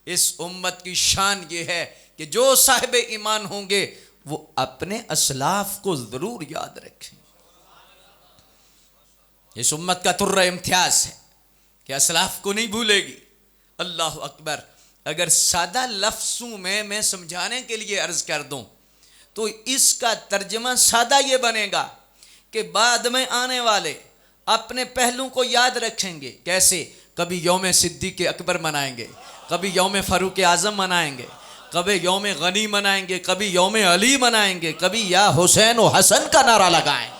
इस उम्मत की शान ये है कि जो साहिब ईमान होंगे वो अपने असलाफ को जरूर याद रखें। इस उम्मत का तुर्रा इम्तियाज है कि असलाफ को नहीं भूलेगी। अल्लाह अकबर। अगर सादा लफ्ज़ों में मैं समझाने के लिए अर्ज कर दूं तो इसका तर्जमा सादा ये बनेगा कि बाद में आने वाले अपने पहलू को याद रखेंगे। कैसे? कभी यौम सिद्दीक़ अकबर मनाएंगे, कभी यौम फ़ारूक़ आज़म मनाएंगे, कभी यौम गनी मनाएंगे, कभी यौम अली मनाएंगे, कभी या हुसैन व हसन का नारा लगाएंगे।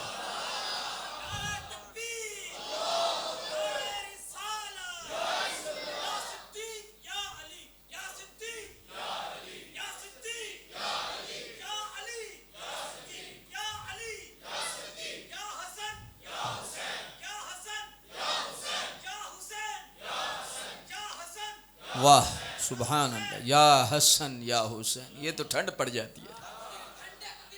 वाह सुभान अल्लाह, या हसन या हुसैन, ये तो ठंड पड़ जाती है।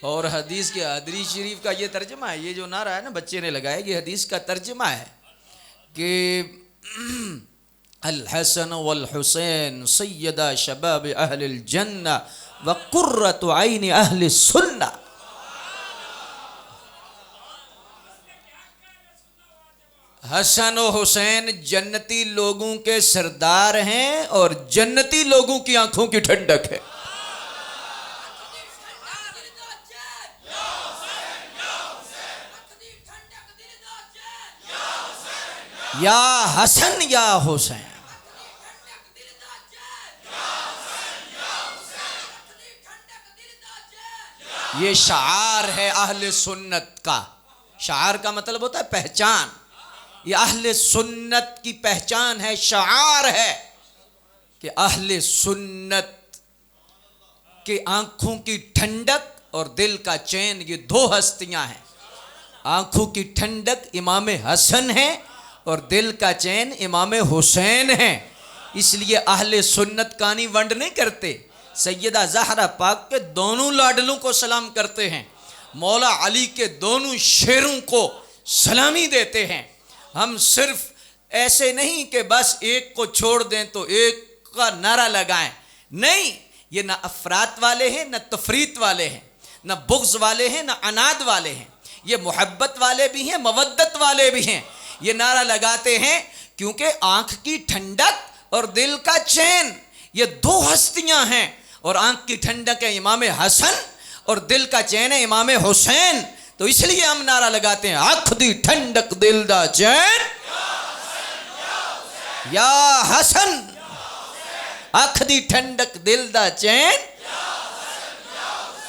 और हदीस के हदीस शरीफ का ये तर्जमा है, ये जो नारा है ना बच्चे ने लगाया, ये हदीस का तर्जमा है कि अल हसन वल हुसैन सय्यदा शबाब अहलिल जन्ना व कुर्रतु ऐन अहलिस सुन्ना। हसन और हुसैन जन्नती लोगों के सरदार हैं और जन्नती लोगों की आंखों की ठंडक है। या हसन या हुसैन, ये शार है अहले सुन्नत का। शार का मतलब होता है पहचान। ये अहले सुन्नत की पहचान है, शार है कि अहले सुन्नत के आंखों की ठंडक और दिल का चैन, ये दो हस्तियां हैं। आंखों की ठंडक इमाम हसन है और दिल का चैन इमाम हुसैन है। इसलिए अहले सुन्नत कानी वंड नहीं करते, सैयदा ज़हरा पाक के दोनों लाडलों को सलाम करते हैं, मौला अली के दोनों शेरों को सलामी देते हैं। हम सिर्फ ऐसे नहीं कि बस एक को छोड़ दें तो एक का नारा लगाएं, नहीं। ये ना अफरात वाले हैं, ना तफरीत वाले हैं, ना बुग़्ज़ वाले हैं, ना अनाद वाले हैं। ये मोहब्बत वाले भी हैं, मवद्दत वाले भी हैं। ये नारा लगाते हैं क्योंकि आंख की ठंडक और दिल का चैन, ये दो हस्तियां हैं। और आंख की ठंडक है इमाम हसन और दिल का चैन है इमाम हुसैन। तो इसलिए हम नारा लगाते हैं, आंख दी ठंडक दिल दा चैन या हसन, आंख दी ठंडक दिल दा चैन।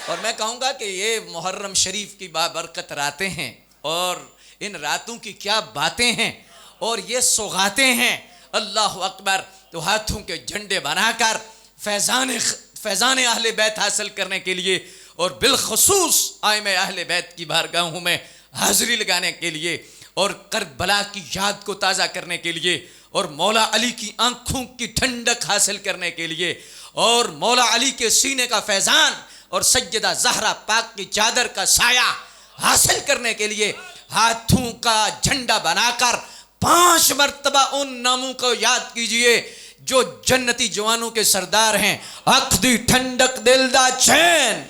और मैं कहूँगा कि ये मुहर्रम शरीफ की बाबरकत रातें हैं और इन रातों की क्या बातें हैं और ये सौगातें हैं। अल्लाह अकबर। तो हाथों के झंडे बनाकर फैज़ान अहले बैत हासिल करने के लिए और बिलखसूस आइमे अहले बैत की बारगाहों में हाज़िरी लगाने के लिए और करबला की याद को ताज़ा करने के लिए और मौला अली की आंखों की ठंडक हासिल करने के लिए और मौला अली के सीने का फैज़ान और सैयदा ज़हरा पाक की चादर का साया हासिल करने के लिए हाथों का झंडा बनाकर 5 मरतबा उन नामों को याद कीजिए जो जन्नती जवानों के सरदार हैं। आंख दी ठंडक दिल दा चैन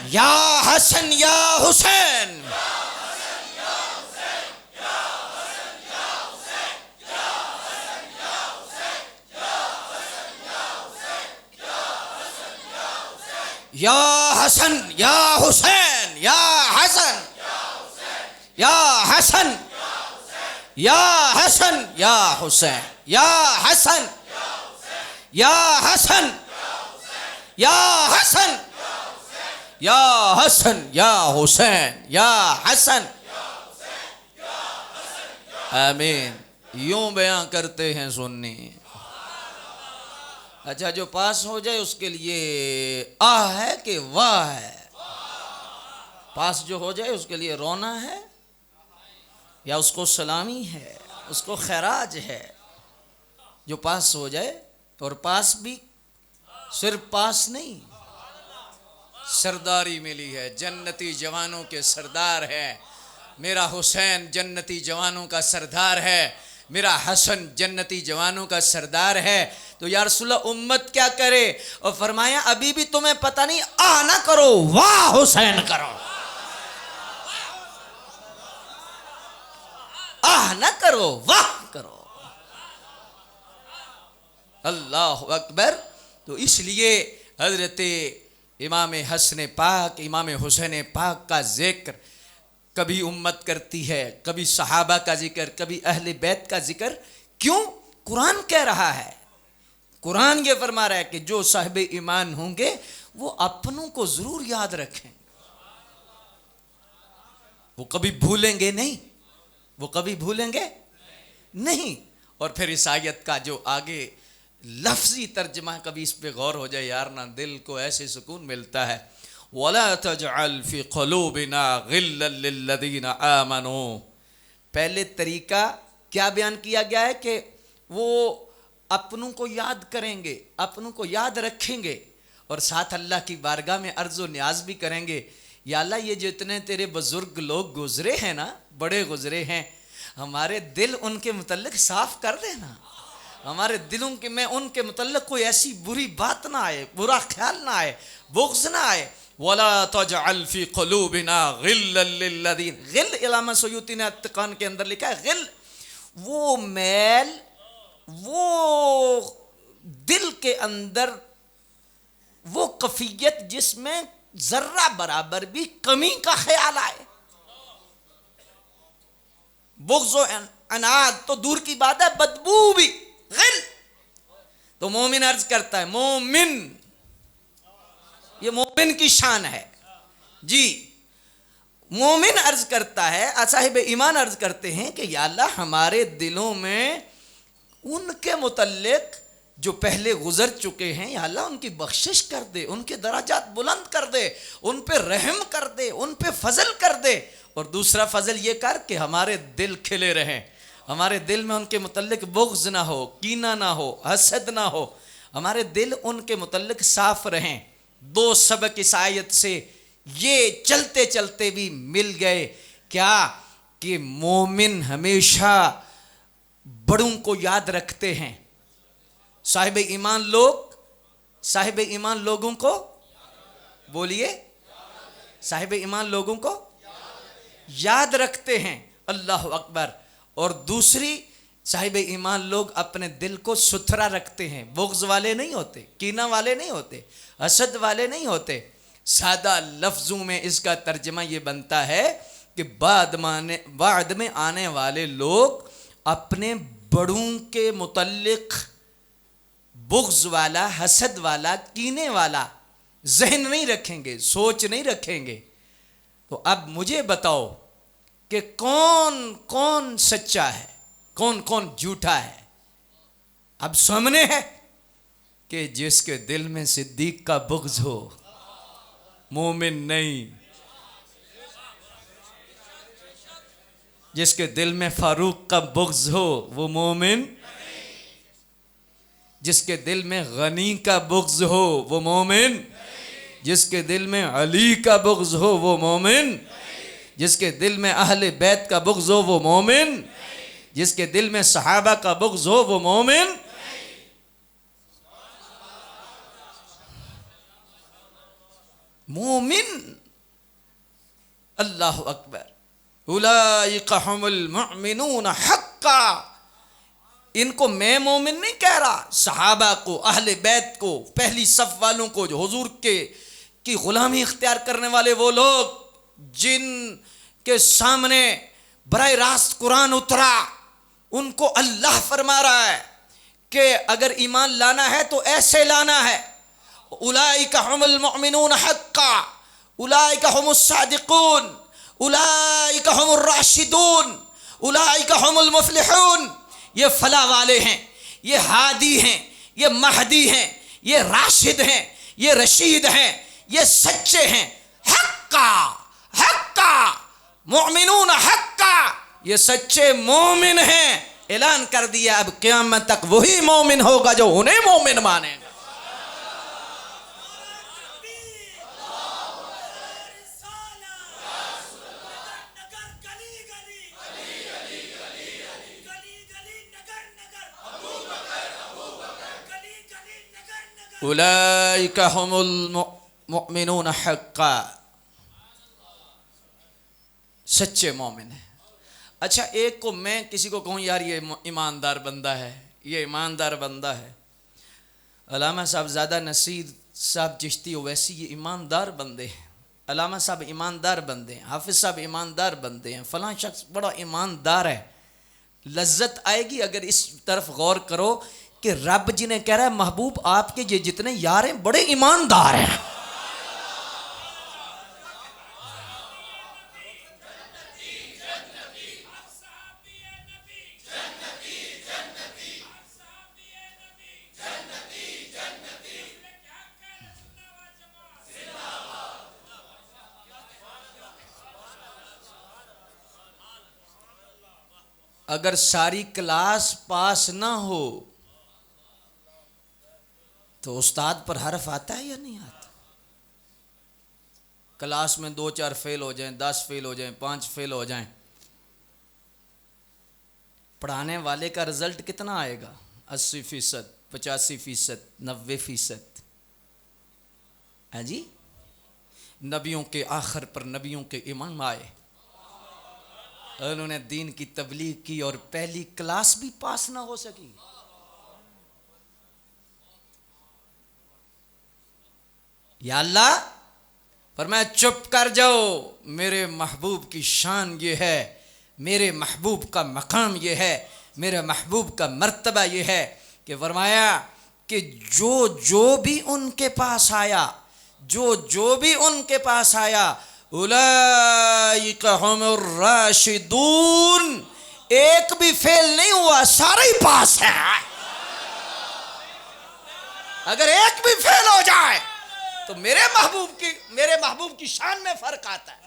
या हसन या हुसैन, या हसन या हुसैन, या हसन या हसन या हसन या हुसैन, या हसन या हसन या हसन या हसन या हुसैन या हसन। आमीन। यूं बयां करते हैं सुन्नी। अच्छा, जो पास हो जाए उसके लिए आह है कि वाह है? पास जो हो जाए उसके लिए रोना है या उसको सलामी है, उसको खैराज है? जो पास हो जाए, और पास भी सिर्फ पास नहीं, सरदारी मिली है, जन्नती जवानों के सरदार है। मेरा हुसैन जन्नती जवानों का सरदार है। मेरा हसन जन्नती जवानों का सरदार है। तो या रसूलल्लाह उम्मत क्या करे? और फरमाया अभी भी तुम्हें पता नहीं, आ ना करो, वाह हुसैन करो। आह ना करो, वाह करो। अल्लाह अकबर। तो इसलिए हजरत इमाम हसन पाक, इमाम हुसैन पाक का जिक्र कभी उम्मत करती है, कभी सहाबा का जिक्र, कभी अहले बैत का जिक्र। क्यों? कुरान कह रहा है, कुरान ये फरमा रहा है कि जो साहिब ईमान होंगे वो अपनों को जरूर याद रखें, वो कभी भूलेंगे नहीं, वो कभी भूलेंगे नहीं। और फिर इस आयत का जो आगे लफ्जी तर्जमा, कभी इस पे गौर हो जाए यार ना, दिल को ऐसे सुकून मिलता है। वला तजअल फी क़ुलूबिना गिल्लन लिल्लज़ीना आमनू। पहले तरीका क्या बयान किया गया है कि वो अपनों को याद करेंगे, अपनों को याद रखेंगे, और साथ अल्लाह की बारगाह में अर्ज़ व न्याज भी करेंगे, या अल्लाह ये जितने तेरे बुजुर्ग लोग गुजरे हैं ना, बड़े गुजरे हैं, हमारे दिल उनके मुतल्लिक साफ कर देना, हमारे दिलों के में उनके मुतल्लिक कोई ऐसी बुरी बात ना आए, बुरा ख्याल ना आए, बुग़्ज़ ना आए। वला तजअल फी क़ुलूबिना गिल्लन लिल्लज़ीन। गिल इलामा सयूती ने अत्क़ान के अंदर लिखा है, गिल वो मैल, वो दिल के अंदर वो कफियत जिसमें जर्रा बराबर भी कमी का ख्याल आए। बुग़्ज़ व अनाद तो दूर की बात है, बदबू भी। गिल तो मोमिन अर्ज करता है, मोमिन, ये मोमिन की शान है जी। मोमिन अर्ज करता है, साहिब ईमान अर्ज करते हैं कि या अल्लाह हमारे दिलों में उनके मुतल्लिक जो पहले गुजर चुके हैं, या अल्लाह उनकी बख्शिश कर दे, उनके दराजात बुलंद कर दे, उन पे रहम कर दे, उन पे फजल कर दे। और दूसरा फजल ये कर कि हमारे दिल खिले रहें, हमारे दिल में उनके मुतल्लिक बुग़्ज़ ना हो, कीना ना हो, हसद ना हो, हमारे दिल उनके मुतल्लिक साफ रहें। दो सबक इस आयत से ये चलते चलते भी मिल गए, क्या कि मोमिन हमेशा बड़ों को याद रखते हैं। साहिब ईमान लोग, साहिब ईमान लोगों को, बोलिए, साहिब ईमान लोगों को याद रखते हैं। अल्लाह अकबर। और दूसरी, साहिब ईमान लोग अपने दिल को सुथरा रखते हैं, बुग़्ज़ वाले नहीं होते, कीना वाले नहीं होते, हसद वाले नहीं होते। सादा लफ्ज़ों में इसका तर्जमा ये बनता है कि बाद में आने वाले लोग अपने बड़ों के मुतल्लिक बुग़्ज़ वाला, हसद वाला, कीने वाला जहन नहीं रखेंगे, सोच नहीं रखेंगे। तो अब मुझे बताओ कि कौन कौन सच्चा है, कौन कौन झूठा है? अब सामने है कि जिसके दिल में सिद्दीक का बुग़्ज़ हो, मोमिन नहीं। जिसके दिल में फारूक का बुग़्ज़ हो वो मोमिन, जिसके दिल में गनी का बुग़्ज़ हो वो मोमिन, जिसके दिल में अली का बुग़्ज़ हो वो मोमिन, जिसके दिल में अहले बैत का बुग़्ज़ हो वो मोमिन, जिसके दिल में सहाबा का बुग़्ज़ हो वो मोमिन। मोमिन, अल्लाहु अकबर। उलाइका हुमुल मुअमिनून हक्का। इनको मैं मोमिन नहीं कह रहा, सहाबा को, अहले बैत को, पहली सफ वालों को, जो हुजूर की गुलामी इख्तियार करने वाले वो लोग जिन के सामने बराह रास्त कुरान उतरा, उनको अल्लाह फरमा रहा है कि अगर ईमान लाना है तो ऐसे लाना है। उलाइका हुमुल मुअमिनून हक्का, उलाइका हुमुस सादिकून, उलाइका हुमुर राशिदून, उलाइका हुमुल मुफ्लिहून। ये फला वाले हैं, ये हादी हैं, ये महदी हैं, ये राशिद हैं, ये रशीद हैं, ये सच्चे हैं। हक्का, हक्का, मुअमिनून हक्का, ये सच्चे मोमिन हैं। ऐलान कर दिया अब क़यामत तक वही मोमिन होगा जो उन्हें मोमिन मानेगा। उलाइका हुमुल मुमिनून हक्का, सच्चे मोमिन है। अच्छा, एक को मैं किसी को कहूँ यार ये ईमानदार बंदा है, ये ईमानदार बंदा है, अल्लामा साहब ज़्यादा नसीर साहब चिश्ती वैसी ये ईमानदार बंदे हैं, अल्लामा साहब ईमानदार बंदे हैं, हाफिज़ साहब ईमानदार बंदे हैं, फ़लाँ शख्स बड़ा ईमानदार है। लज्जत आएगी अगर इस तरफ गौर करो कि रब जी ने कह रहा है महबूब आपके ये जितने यार हैं बड़े ईमानदार हैं। अगर सारी क्लास पास ना हो तो उस्ताद पर हर्फ आता है या नहीं आता? क्लास में 2-4 फेल हो जाएं, 10 फेल हो जाएं, 5 फेल हो जाएं, पढ़ाने वाले का रिजल्ट कितना आएगा? 80%, 85%, 90%। है जी। नबियों के आखिर पर नबियों के इमाम आए, उन्होंने दीन की तबलीग की और पहली क्लास भी पास ना हो सकी। या अल्लाह फरमाया चुप कर जाओ, मेरे महबूब की शान ये है, मेरे महबूब का मकाम ये है, मेरे महबूब का मर्तबा ये है कि फरमाया कि जो जो भी उनके पास आया, जो जो भी उनके पास आया, उलाइका हुमुर राशिदून, एक भी फेल नहीं हुआ, सारे ही पास है। अगर एक भी फेल हो जाए तो मेरे महबूब की शान में फर्क आता है,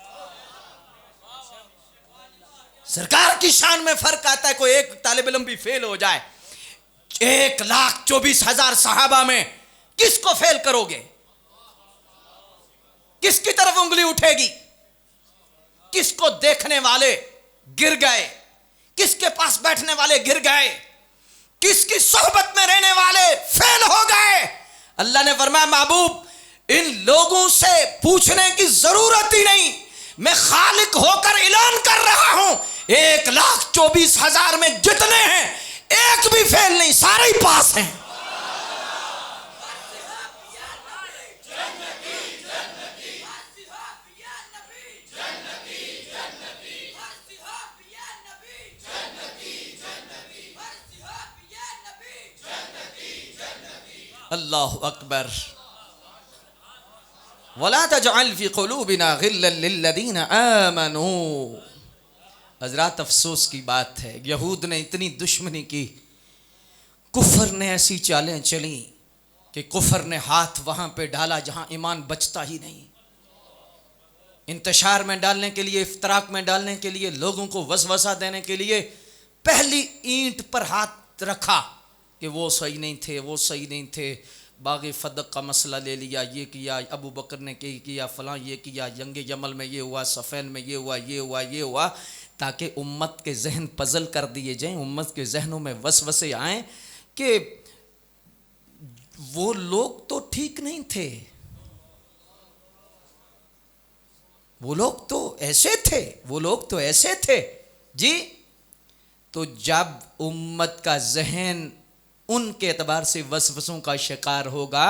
सरकार की शान में फर्क आता है। कोई एक तालिब इल्म भी फेल हो जाए, 1,24,000 सहाबा में किसको फेल करोगे? किसकी तरफ उंगली उठेगी? किसको देखने वाले गिर गए, किसके पास बैठने वाले गिर गए, किसकी सोहबत में रहने वाले फेल हो गए? अल्लाह ने फरमाया महबूब इन लोगों से पूछने की जरूरत ही नहीं, मैं खालिक होकर ऐलान कर रहा हूं 1,24,000 में जितने हैं एक भी फेल नहीं, सारे ही पास हैं। अल्लाहु अकबर। वला तजअल फी क़ुलूबिना गिल्लन लिल्लज़ीना आमनू। हज़रात अफसोस की बात है, यहूद ने इतनी दुश्मनी की, कुफर ने ऐसी चालें चली कि कुफर ने हाथ वहाँ पे डाला जहाँ ईमान बचता ही नहीं। इंतशार में डालने के लिए, इफ्तराक में डालने के लिए, लोगों को वसवसा देने के लिए पहली ईंट पर हाथ रखा कि वो सही नहीं थे, वो सही नहीं थे। बाग़ फ़दक़ का मसला ले लिया, ये किया, अबू बकर ने किया, फ़लाँ ये किया, यंगे यमल में ये हुआ, सफ़ैन में ये हुआ, ये हुआ, ये हुआ, ताकि उम्मत के जहन पजल कर दिए जाएं, उम्मत के जहनों में वसवसे आएँ कि वो लोग तो ठीक नहीं थे, वो लोग तो ऐसे थे, वो लोग तो ऐसे थे जी। तो जब उम्मत का जहन उनके एतबार से वसवसों का शिकार होगा,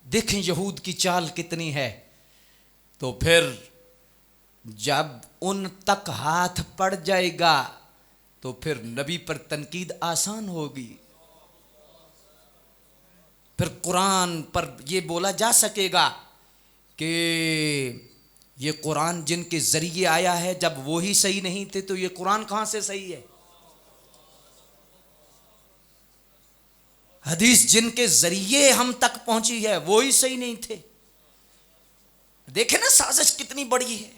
देखें यहूद की चाल कितनी है, तो फिर जब उन तक हाथ पड़ जाएगा तो फिर नबी पर तनकीद आसान होगी, फिर कुरान पर यह बोला जा सकेगा कि ये कुरान जिनके जरिए आया है, जब वो ही सही नहीं थे तो ये कुरान कहां से सही है? हदीस जिनके जरिए हम तक पहुंची है वो ही सही नहीं थे। देखे ना साजिश कितनी बड़ी है,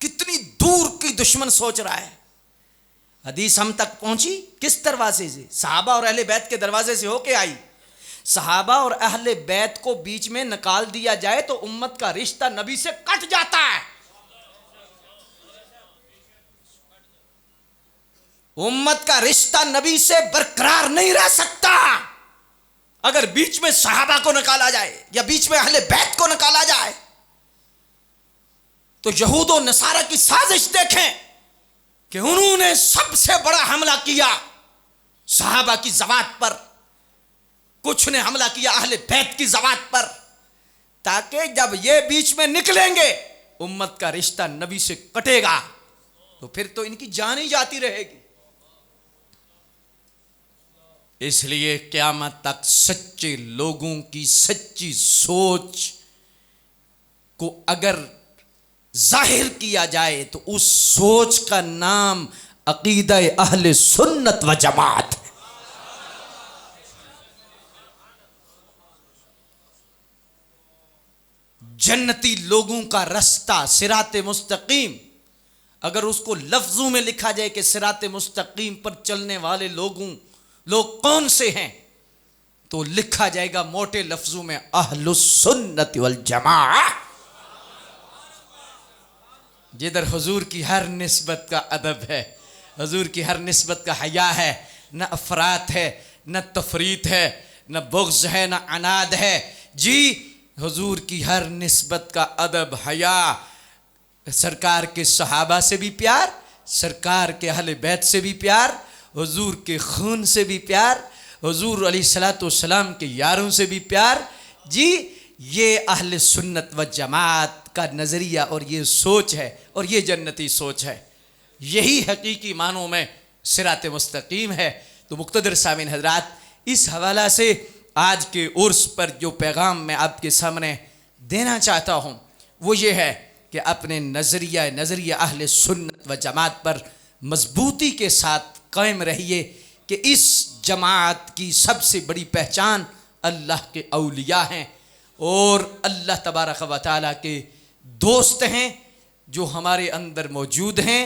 कितनी दूर की दुश्मन सोच रहा है। हदीस हम तक पहुंची किस दरवाजे से? सहाबा और अहले बैत के दरवाजे से होके आई। सहाबा और अहले बैत को बीच में निकाल दिया जाए तो उम्मत का रिश्ता नबी से कट जाता है, उम्मत का रिश्ता नबी से बरकरार नहीं रह सकता। अगर बीच में सहाबा को निकाला जाए या बीच में अहले बैत को निकाला जाए तो यहूद और नसारा की साजिश देखें कि उन्होंने सबसे बड़ा हमला किया सहाबा की ज़वात पर, कुछ ने हमला किया अहले बैत की ज़वात पर, ताकि जब ये बीच में निकलेंगे उम्मत का रिश्ता नबी से कटेगा तो फिर तो इनकी जान ही जाती रहेगी। इसलिए क़यामत तक सच्चे लोगों की सच्ची सोच को अगर जाहिर किया जाए तो उस सोच का नाम अकीदा अहले सुन्नत व जमात है। जन्नती लोगों का रास्ता सिराते मुस्तकीम, अगर उसको लफ्जों में लिखा जाए कि सिराते मुस्तकीम पर चलने वाले लोग कौन से हैं, तो लिखा जाएगा मोटे लफ्जों में अहलुस सुन्नत वल जमाअ। जिधर हुजूर की हर निस्बत का अदब है, हुजूर की हर निस्बत का हया है, न अफरात है, न तफरीत है, न बुग़्ज़ है, न अनाद है। जी हुजूर की हर निस्बत का अदब, हया, सरकार के सहाबा से भी प्यार, सरकार के अहले बैत से भी प्यार, हुजूर के खून से भी प्यार, हुजूर अलैहिस्सलातु वस्सलाम के यारों से भी प्यार। जी ये अहले सुन्नत व जमात का नज़रिया और ये सोच है और ये जन्नती सोच है। यही हकीकी मानों में सिरात मुस्तकीम है। तो मुक़्तदर सामीन हज़रात, इस हवाला से आज के उर्स पर जो पैगाम मैं आपके सामने देना चाहता हूँ वो ये है कि अपने नज़रिया अहले सुन्नत व जमात पर मजबूती के साथ कायम रहिए कि इस जमात की सबसे बड़ी पहचान अल्लाह के औलिया हैं और अल्लाह तबारक व तआला के दोस्त हैं जो हमारे अंदर मौजूद हैं,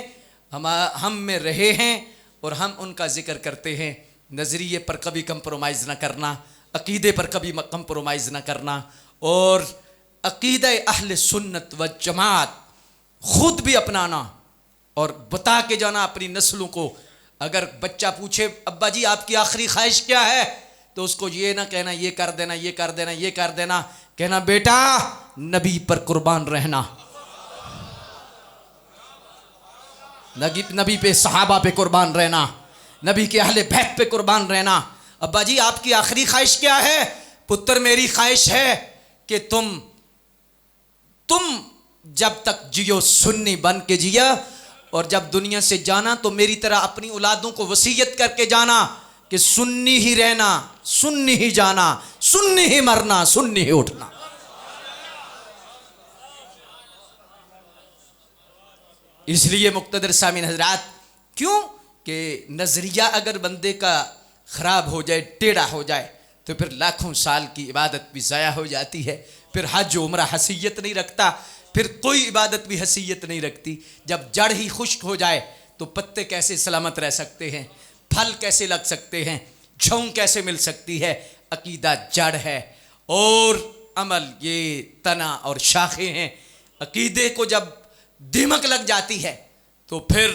हम में रहे हैं और हम उनका ज़िक्र करते हैं। नज़रिए पर कभी कंप्रोमाइज़ ना करना, अक़ीदे पर कभी कंप्रोमाइज़ ना करना और अक़ीदा अहले सुन्नत व जमात ख़ुद भी अपनाना और बता के जाना अपनी नस्लों को। अगर बच्चा पूछे अब्बा जी आपकी आखिरी ख्वाहिश क्या है, तो उसको ये ना कहना ये कर देना, ये कर देना, ये कर देना, कहना बेटा नबी पर कुर्बान रहना, नबी पे सहाबा पे कुर्बान रहना, नबी के अहले बैत पे कुर्बान रहना। अब्बा जी आपकी आखिरी ख्वाहिश क्या है? पुत्र मेरी ख्वाहिश है कि तुम जब तक जियो सुन्नी बन के जिया और जब दुनिया से जाना तो मेरी तरह अपनी औलादों को वसीयत करके जाना कि सुन्नी ही रहना, सुन्नी ही जाना, सुन्नी ही मरना, सुन्नी ही उठना। इसलिए मुक़्तदर सामीन हज़रात, क्यों कि नज़रिया अगर बंदे का ख़राब हो जाए, टेढ़ा हो जाए, तो फिर लाखों साल की इबादत भी ज़ाया हो जाती है। फिर हज उम्रा हसीयत नहीं रखता, फिर कोई इबादत भी हसीयत नहीं रखती। जब जड़ ही खुश्क हो जाए तो पत्ते कैसे सलामत रह सकते हैं, फल कैसे लग सकते हैं, छाँव कैसे मिल सकती है? अकीदा जड़ है और अमल ये तना और शाखें हैं। अकीदे को जब दीमक लग जाती है तो फिर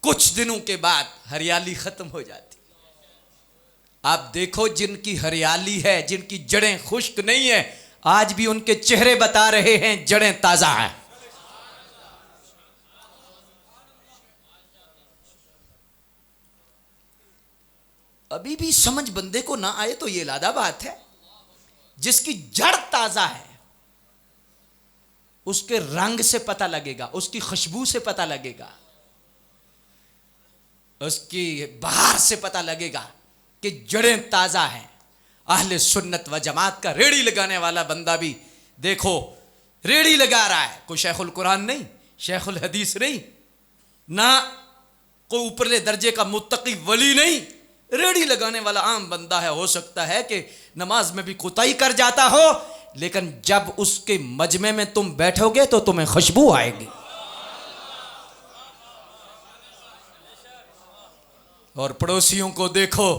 कुछ दिनों के बाद हरियाली ख़त्म हो जाती है। आप देखो जिनकी हरियाली है, जिनकी जड़ें खुश्क नहीं है, आज भी उनके चेहरे बता रहे हैं जड़ें ताज़ा हैं। अभी भी समझ बंदे को ना आए तो ये लादा बात है। जिसकी जड़ ताज़ा है उसके रंग से पता लगेगा, उसकी खुशबू से पता लगेगा, उसकी बहार से पता लगेगा कि जड़ें ताज़ा हैं। अहले सुन्नत व जमात का रेड़ी लगाने वाला बंदा भी देखो रेड़ी लगा रहा है, कोई शेखुल कुरान नहीं, शेखुल हदीस नहीं, ना कोई ऊपरले दर्जे का मुत्तकी वली नहीं, रेड़ी लगाने वाला आम बंदा है। हो सकता है कि नमाज में भी कोताही कर जाता हो, लेकिन जब उसके मजमे में तुम बैठोगे तो तुम्हें खुशबू आएगी। और पड़ोसियों को देखो,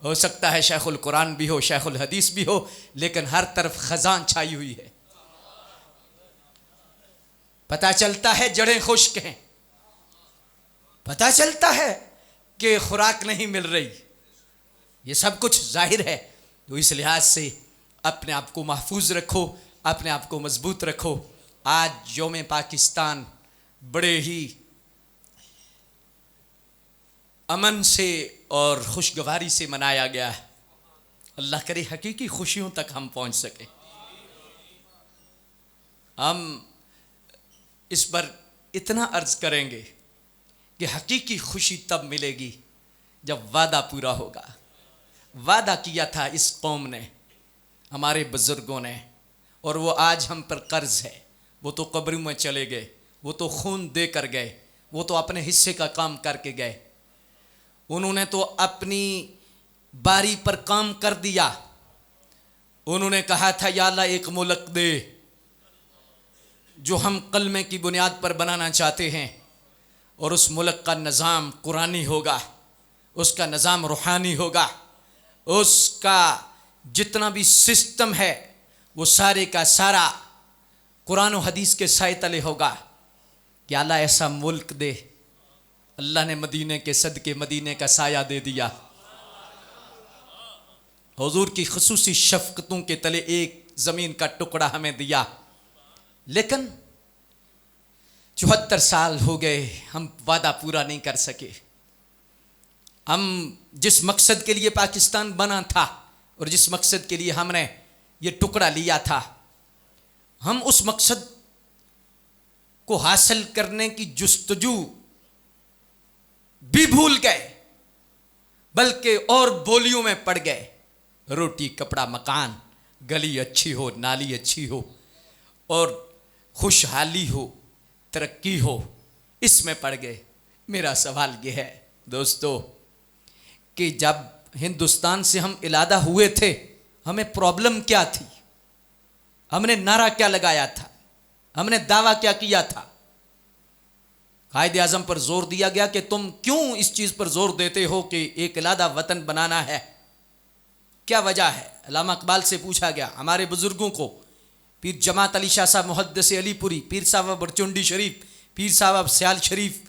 हो सकता है शेखुल कुरान भी हो, शेखुल हदीस भी हो, लेकिन हर तरफ खजान छाई हुई है। पता चलता है जड़ें खुश्क हैं, पता चलता है कि खुराक नहीं मिल रही। ये सब कुछ जाहिर है। तो इस लिहाज से अपने आप को महफूज रखो, अपने आप को मजबूत रखो। आज यौम पाकिस्तान बड़े ही अमन से और खुशगवारी से मनाया गया है। अल्लाह करे हकीकी खुशियों तक हम पहुंच सके। हम इस पर इतना अर्ज करेंगे कि हकीकी खुशी तब मिलेगी जब वादा पूरा होगा। वादा किया था इस कौम ने, हमारे बुजुर्गों ने, और वो आज हम पर कर्ज है। वो तो कब्र में चले गए, वो तो खून दे कर गए, वो तो अपने हिस्से का काम करके गए। उन्होंने तो अपनी बारी पर काम कर दिया। उन्होंने कहा था या अल्लाह एक मुल्क दे जो हम कलमे की बुनियाद पर बनाना चाहते हैं, और उस मुल्क का निज़ाम कुरानी होगा, उसका निज़ाम रूहानी होगा, उसका जितना भी सिस्टम है वो सारे का सारा कुरान और हदीस के साए तले होगा। कि अल्लाह ऐसा मुल्क दे। अल्लाह ने मदीने के सदके मदीने का साया दे दिया। हुजूर की खुसूसी शफ़क़तों के तले एक ज़मीन का टुकड़ा हमें दिया। लेकिन 74 साल हो गए, हम वादा पूरा नहीं कर सके। हम जिस मकसद के लिए पाकिस्तान बना था और जिस मकसद के लिए हमने ये टुकड़ा लिया था, हम उस मकसद को हासिल करने की जुस्तजू भी भूल गए, बल्कि और बोलियों में पड़ गए। रोटी कपड़ा मकान, गली अच्छी हो, नाली अच्छी हो और खुशहाली हो, तरक्की हो, इसमें पड़ गए। मेरा सवाल यह है दोस्तों कि जब हिंदुस्तान से हम इलादा हुए थे, हमें प्रॉब्लम क्या थी? हमने नारा क्या लगाया था? हमने दावा क्या किया था? कायदे आज़म पर जोर दिया गया कि तुम क्यों इस चीज़ पर जोर देते हो कि एक इलादा वतन बनाना है, क्या वजह है? अल्लामा इकबाल से पूछा गया, हमारे बुजुर्गों को, पीर जमात अली शाह साहब मुहद्दिस अलीपुरी, पीर साहब बरचुंडी शरीफ, पीर साहब सियाल शरीफ,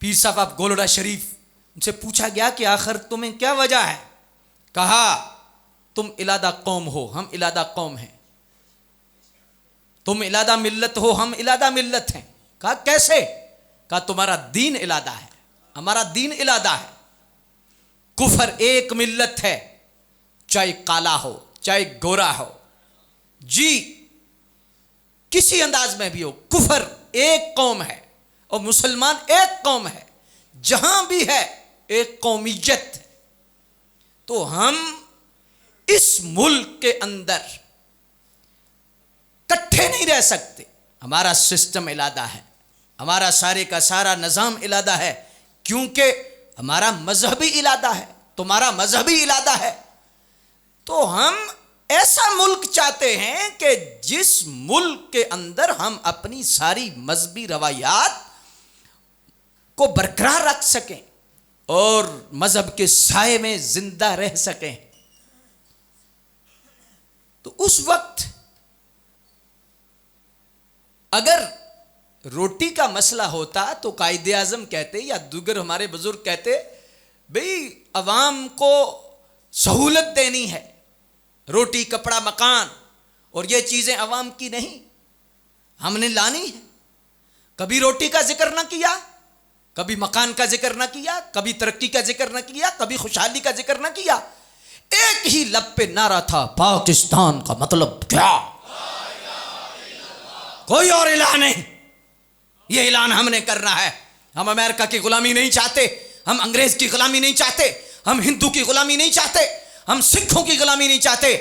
पीर साहब गोलड़ा शरीफ, उनसे पूछा गया कि आखिर तुम्हें क्या वजह है? कहा तुम इलादा कौम हो, हम इलादा कौम हैं। तुम इलादा मिल्लत हो, हम इलादा मिल्लत हैं। कहा कैसे? कहा तुम्हारा दीन इलादा है, हमारा दीन इलादा है। कुफर एक मिल्लत है, चाहे काला हो चाहे गोरा हो, जी किसी अंदाज में भी हो, कुफर एक कौम है और मुसलमान एक कौम है। जहां भी है एक कौमियत है। तो हम इस मुल्क के अंदर इकट्ठे नहीं रह सकते। हमारा सिस्टम इलादा है, हमारा सारे का सारा निज़ाम इलादा है, क्योंकि हमारा मजहबी इलादा है, तुम्हारा मजहबी इलादा है। तो हम ऐसा मुल्क चाहते हैं कि जिस मुल्क के अंदर हम अपनी सारी मजहबी रवायात को बरकरार रख सकें और मजहब के साए में जिंदा रह सकें। तो उस वक्त अगर रोटी का मसला होता तो कायदे आज़म कहते या दूसर हमारे बुजुर्ग कहते, भाई अवाम को सहूलत देनी है, रोटी कपड़ा मकान और ये चीज़ें अवाम की नहीं, हमने लानी है। कभी रोटी का जिक्र ना किया, कभी मकान का जिक्र ना किया, कभी तरक्की का जिक्र ना किया, कभी खुशहाली का जिक्र ना किया। एक ही लब पे नारा था, पाकिस्तान का मतलब क्या? कोई और ऐलान नहीं, ये ऐलान हमने करना है। हम अमेरिका की गुलामी नहीं चाहते, हम अंग्रेज की गुलामी नहीं चाहते, हम हिंदू की गुलामी नहीं चाहते, हम सिखों की गुलामी नहीं चाहते।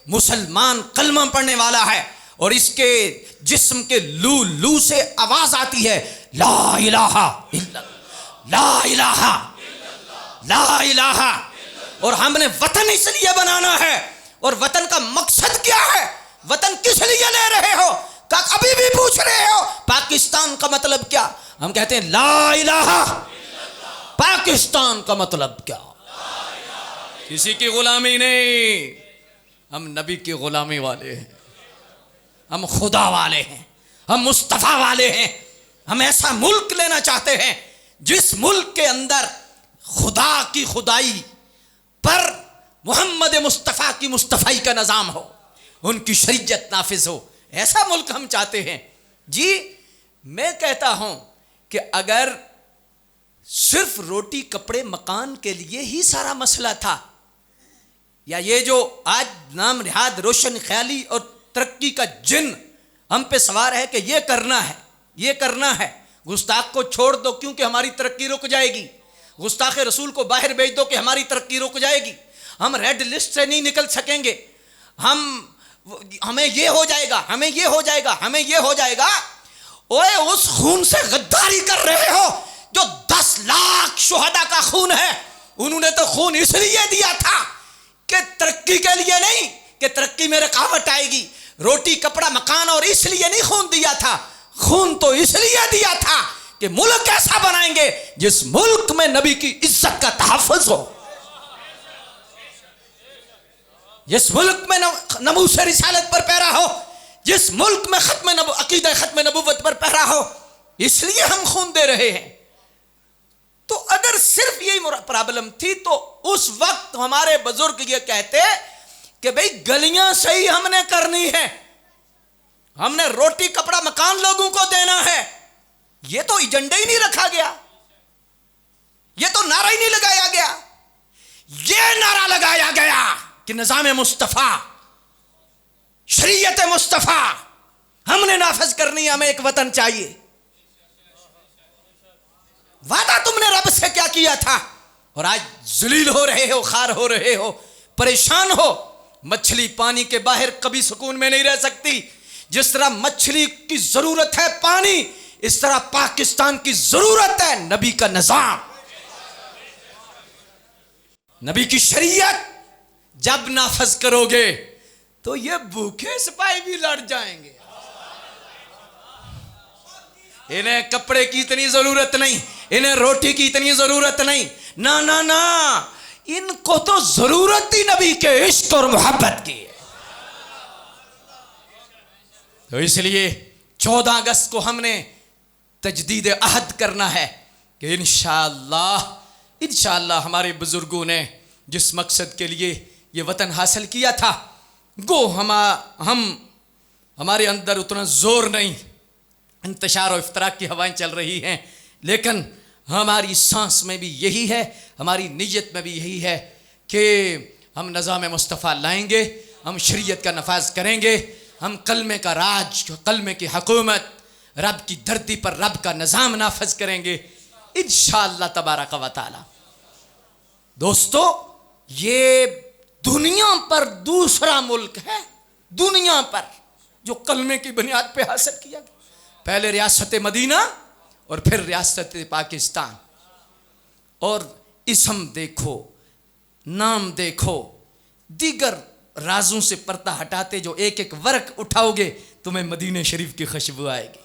मुसलमान कलमा पढ़ने वाला है और इसके जिस्म के लू लू से आवाज आती है, ला इलाहा इल्लल्लाह, ला इलाहा ला इलाहा। और हमने वतन इसलिए बनाना है, और वतन का मकसद क्या है? वतन किस लिए ले रहे हो? का अभी भी पूछ रहे हो पाकिस्तान का मतलब क्या? हम कहते हैं ला इलाहा, पाकिस्तान का मतलब क्या? किसी की गुलामी नहीं, हम नबी की गुलामी वाले हैं, हम खुदा वाले हैं, हम मुस्तफा वाले हैं। हम ऐसा मुल्क लेना चाहते हैं जिस मुल्क के अंदर खुदा की खुदाई पर मोहम्मद मुस्तफ़ा की मुस्तफ़ाई का निज़ाम हो, उनकी शरीयत नाफिज हो, ऐसा मुल्क हम चाहते हैं। जी मैं कहता हूं कि अगर सिर्फ रोटी कपड़े मकान के लिए ही सारा मसला था, या ये जो आज नाम निहाद रोशन ख्याली और तरक्की का जिन हम पे सवार है कि ये करना है, ये करना है, गुस्ताख को छोड़ दो क्योंकि हमारी तरक्की रुक जाएगी, गुस्ताख रसूल को बाहर भेज दो कि हमारी तरक्की रुक जाएगी, हम रेड लिस्ट से नहीं निकल सकेंगे, हमें ये हो जाएगा, हमें ये हो जाएगा, हमें ये हो जाएगा। ओए उस खून से गद्दारी कर रहे हो जो 10 लाख शुहदा का खून है। उन्होंने तो खून इसलिए दिया था कि तरक्की के लिए नहीं, कि तरक्की में रुकावट आएगी, रोटी कपड़ा मकान, और इसलिए नहीं खून दिया था। खून तो इसलिए दिया था कि मुल्क ऐसा बनाएंगे जिस मुल्क में नबी की इज्जत का तहफ़्फ़ुज़ हो, जिस मुल्क में नमूस रिसालत पर पैरा हो, जिस मुल्क में अकीदा खत्म नबुव्वत पर पैरा हो। इसलिए हम खून दे रहे हैं। तो अगर सिर्फ यही प्रॉब्लम थी तो उस वक्त हमारे बुजुर्ग ये कहते कि भाई गलियां सही हमने करनी है, हमने रोटी कपड़ा मकान लोगों को देना है। ये तो एजेंडा ही नहीं रखा गया, ये तो नारा ही नहीं लगाया गया। ये नारा लगाया गया कि निज़ाम मुस्तफ़ा, शरीयत मुस्तफ़ा हमने नाफिज करनी है, हमें एक वतन चाहिए। वादा तुमने रब से क्या किया था, और आज ज़लील हो रहे हो, खार हो रहे हो, परेशान हो। मछली पानी के बाहर कभी सुकून में नहीं रह सकती। जिस तरह मछली की जरूरत है पानी, इस तरह पाकिस्तान की जरूरत है नबी का निज़ाम, नबी की शरीयत। जब नाफिज करोगे तो ये भूखे सिपाही भी लड़ जाएंगे। इन्हें कपड़े की इतनी जरूरत नहीं, इन्हें रोटी की इतनी जरूरत नहीं, ना ना ना, इनको तो जरूरत ही नबी के इश्क और मोहब्बत की है। तो इसलिए 14 अगस्त को हमने तजदीद अहद करना है कि इंशाअल्लाह हमारे बुजुर्गों ने जिस मकसद के लिए ये वतन हासिल किया था, गो हमारे अंदर उतना जोर नहीं, इंतशार और इफ्तराक की हवाएं चल रही हैं, लेकिन हमारी सांस में भी यही है, हमारी नीयत में भी यही है कि हम निज़ाम मुस्तफ़ा लाएंगे, हम शरीयत का नफाज करेंगे, हम कलमे का राज, कलमे की हुकूमत, रब की धरती पर रब का निज़ाम नाफिज करेंगे इंशाअल्लाह तबारक व तआला। दोस्तों, ये दुनिया पर दूसरा मुल्क है, दुनिया पर जो कलमे की बुनियाद पे हासिल किया गया। पहले रियासत मदीना और फिर रियासत पाकिस्तान। और इसम देखो, नाम देखो, दीगर राजों से पर्दा हटाते जो एक एक वर्क उठाओगे तुम्हें मदीने शरीफ की खुशबू आएगी।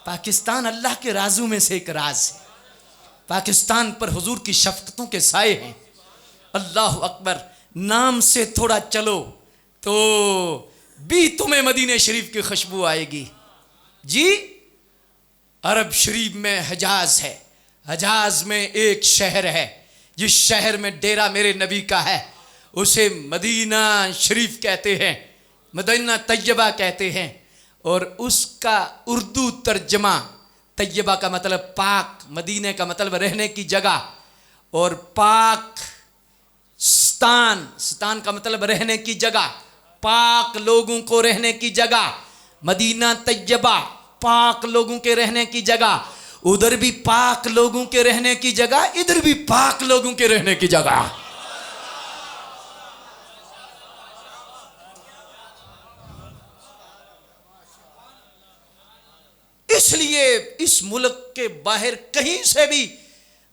पाकिस्तान अल्लाह के राजों में से एक राज है। पाकिस्तान पर हुजूर की शफ़क़तों के साए हैं। अल्लाह अकबर, नाम से थोड़ा चलो तो भी तुम्हें मदीने शरीफ की खुशबू आएगी। जी, अरब शरीफ में हजाज है, हजाज में एक शहर है, जिस शहर में डेरा मेरे नबी का है उसे मदीना शरीफ कहते हैं, मदीना तैयबा कहते हैं। और उसका उर्दू तर्जमा, तैयबा का मतलब पाक, मदीने का मतलब रहने की जगह, और पाक स्तान का मतलब रहने की जगह, पाक लोगों को रहने की जगह। मदीना तैयबा पाक लोगों के रहने की जगह, उधर भी पाक लोगों के रहने की जगह, इधर भी पाक लोगों के रहने की जगह। इसलिए इस मुल्क के बाहर कहीं से भी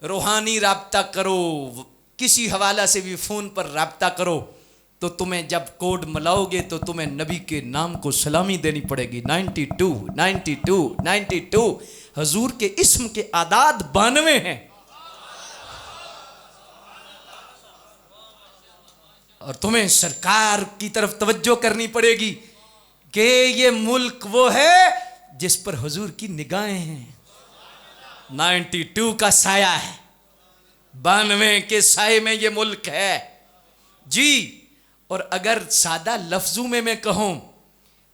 रूहानी राब्ता करो, किसी हवाला से भी फ़ोन पर राब्ता करो, तो तुम्हें जब कोड मिलाओगे तो तुम्हें नबी के नाम को सलामी देनी पड़ेगी। 92 92 92 हजूर के इस्म के आदाद 92 हैं। और तुम्हें सरकार की तरफ तवज्जो करनी पड़ेगी कि ये मुल्क वो है जिस पर हुजूर की निगाहें हैं। 92 का साया है, 92 के साये में ये मुल्क है। जी। और अगर सादा लफ्जों में मैं कहूं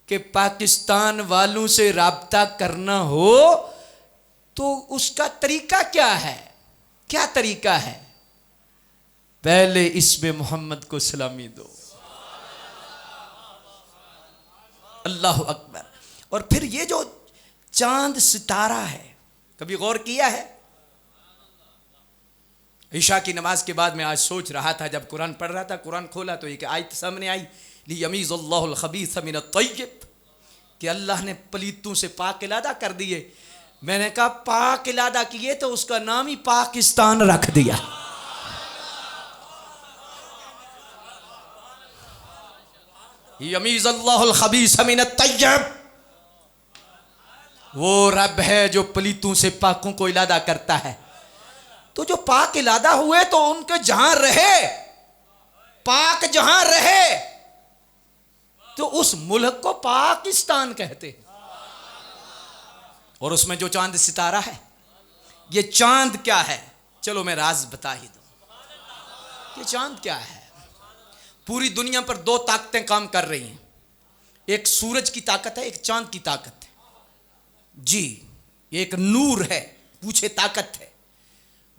कि पाकिस्तान वालों से राब्ता करना हो तो उसका तरीका क्या है? क्या तरीका है? पहले इसमें मोहम्मद को सलामी दो, अल्लाह अकबर। और फिर ये जो चांद सितारा है, कभी गौर किया है? ईशा की नमाज के बाद मैं आज सोच रहा था, जब कुरान पढ़ रहा था, कुरान खोला तो एक आयत सामने आई, लियमीज़ुल्लाहुल खबीथ मिनत तय्यब, कि अल्लाह ने पलीतों से पाक इलादा कर दिए। मैंने कहा पाक इलादा किए तो उसका नाम ही पाकिस्तान रख दिया। यमीज़ुल्लाहुल खबीथ मिनत तय्यब, वो रब है जो पलीतों से पाकों को इलादा करता है। तो जो पाक इलादा हुए तो उनके जहां रहे, पाक जहां रहे, तो उस मुल्क को पाकिस्तान कहते हैं। और उसमें जो चांद सितारा है, ये चांद क्या है? चलो मैं राज बता ही दूं। ये चांद क्या है? पूरी दुनिया पर दो ताकतें काम कर रही हैं, एक सूरज की ताकत है, एक चांद की ताकत है। जी, एक नूर है, पूछे ताकत है।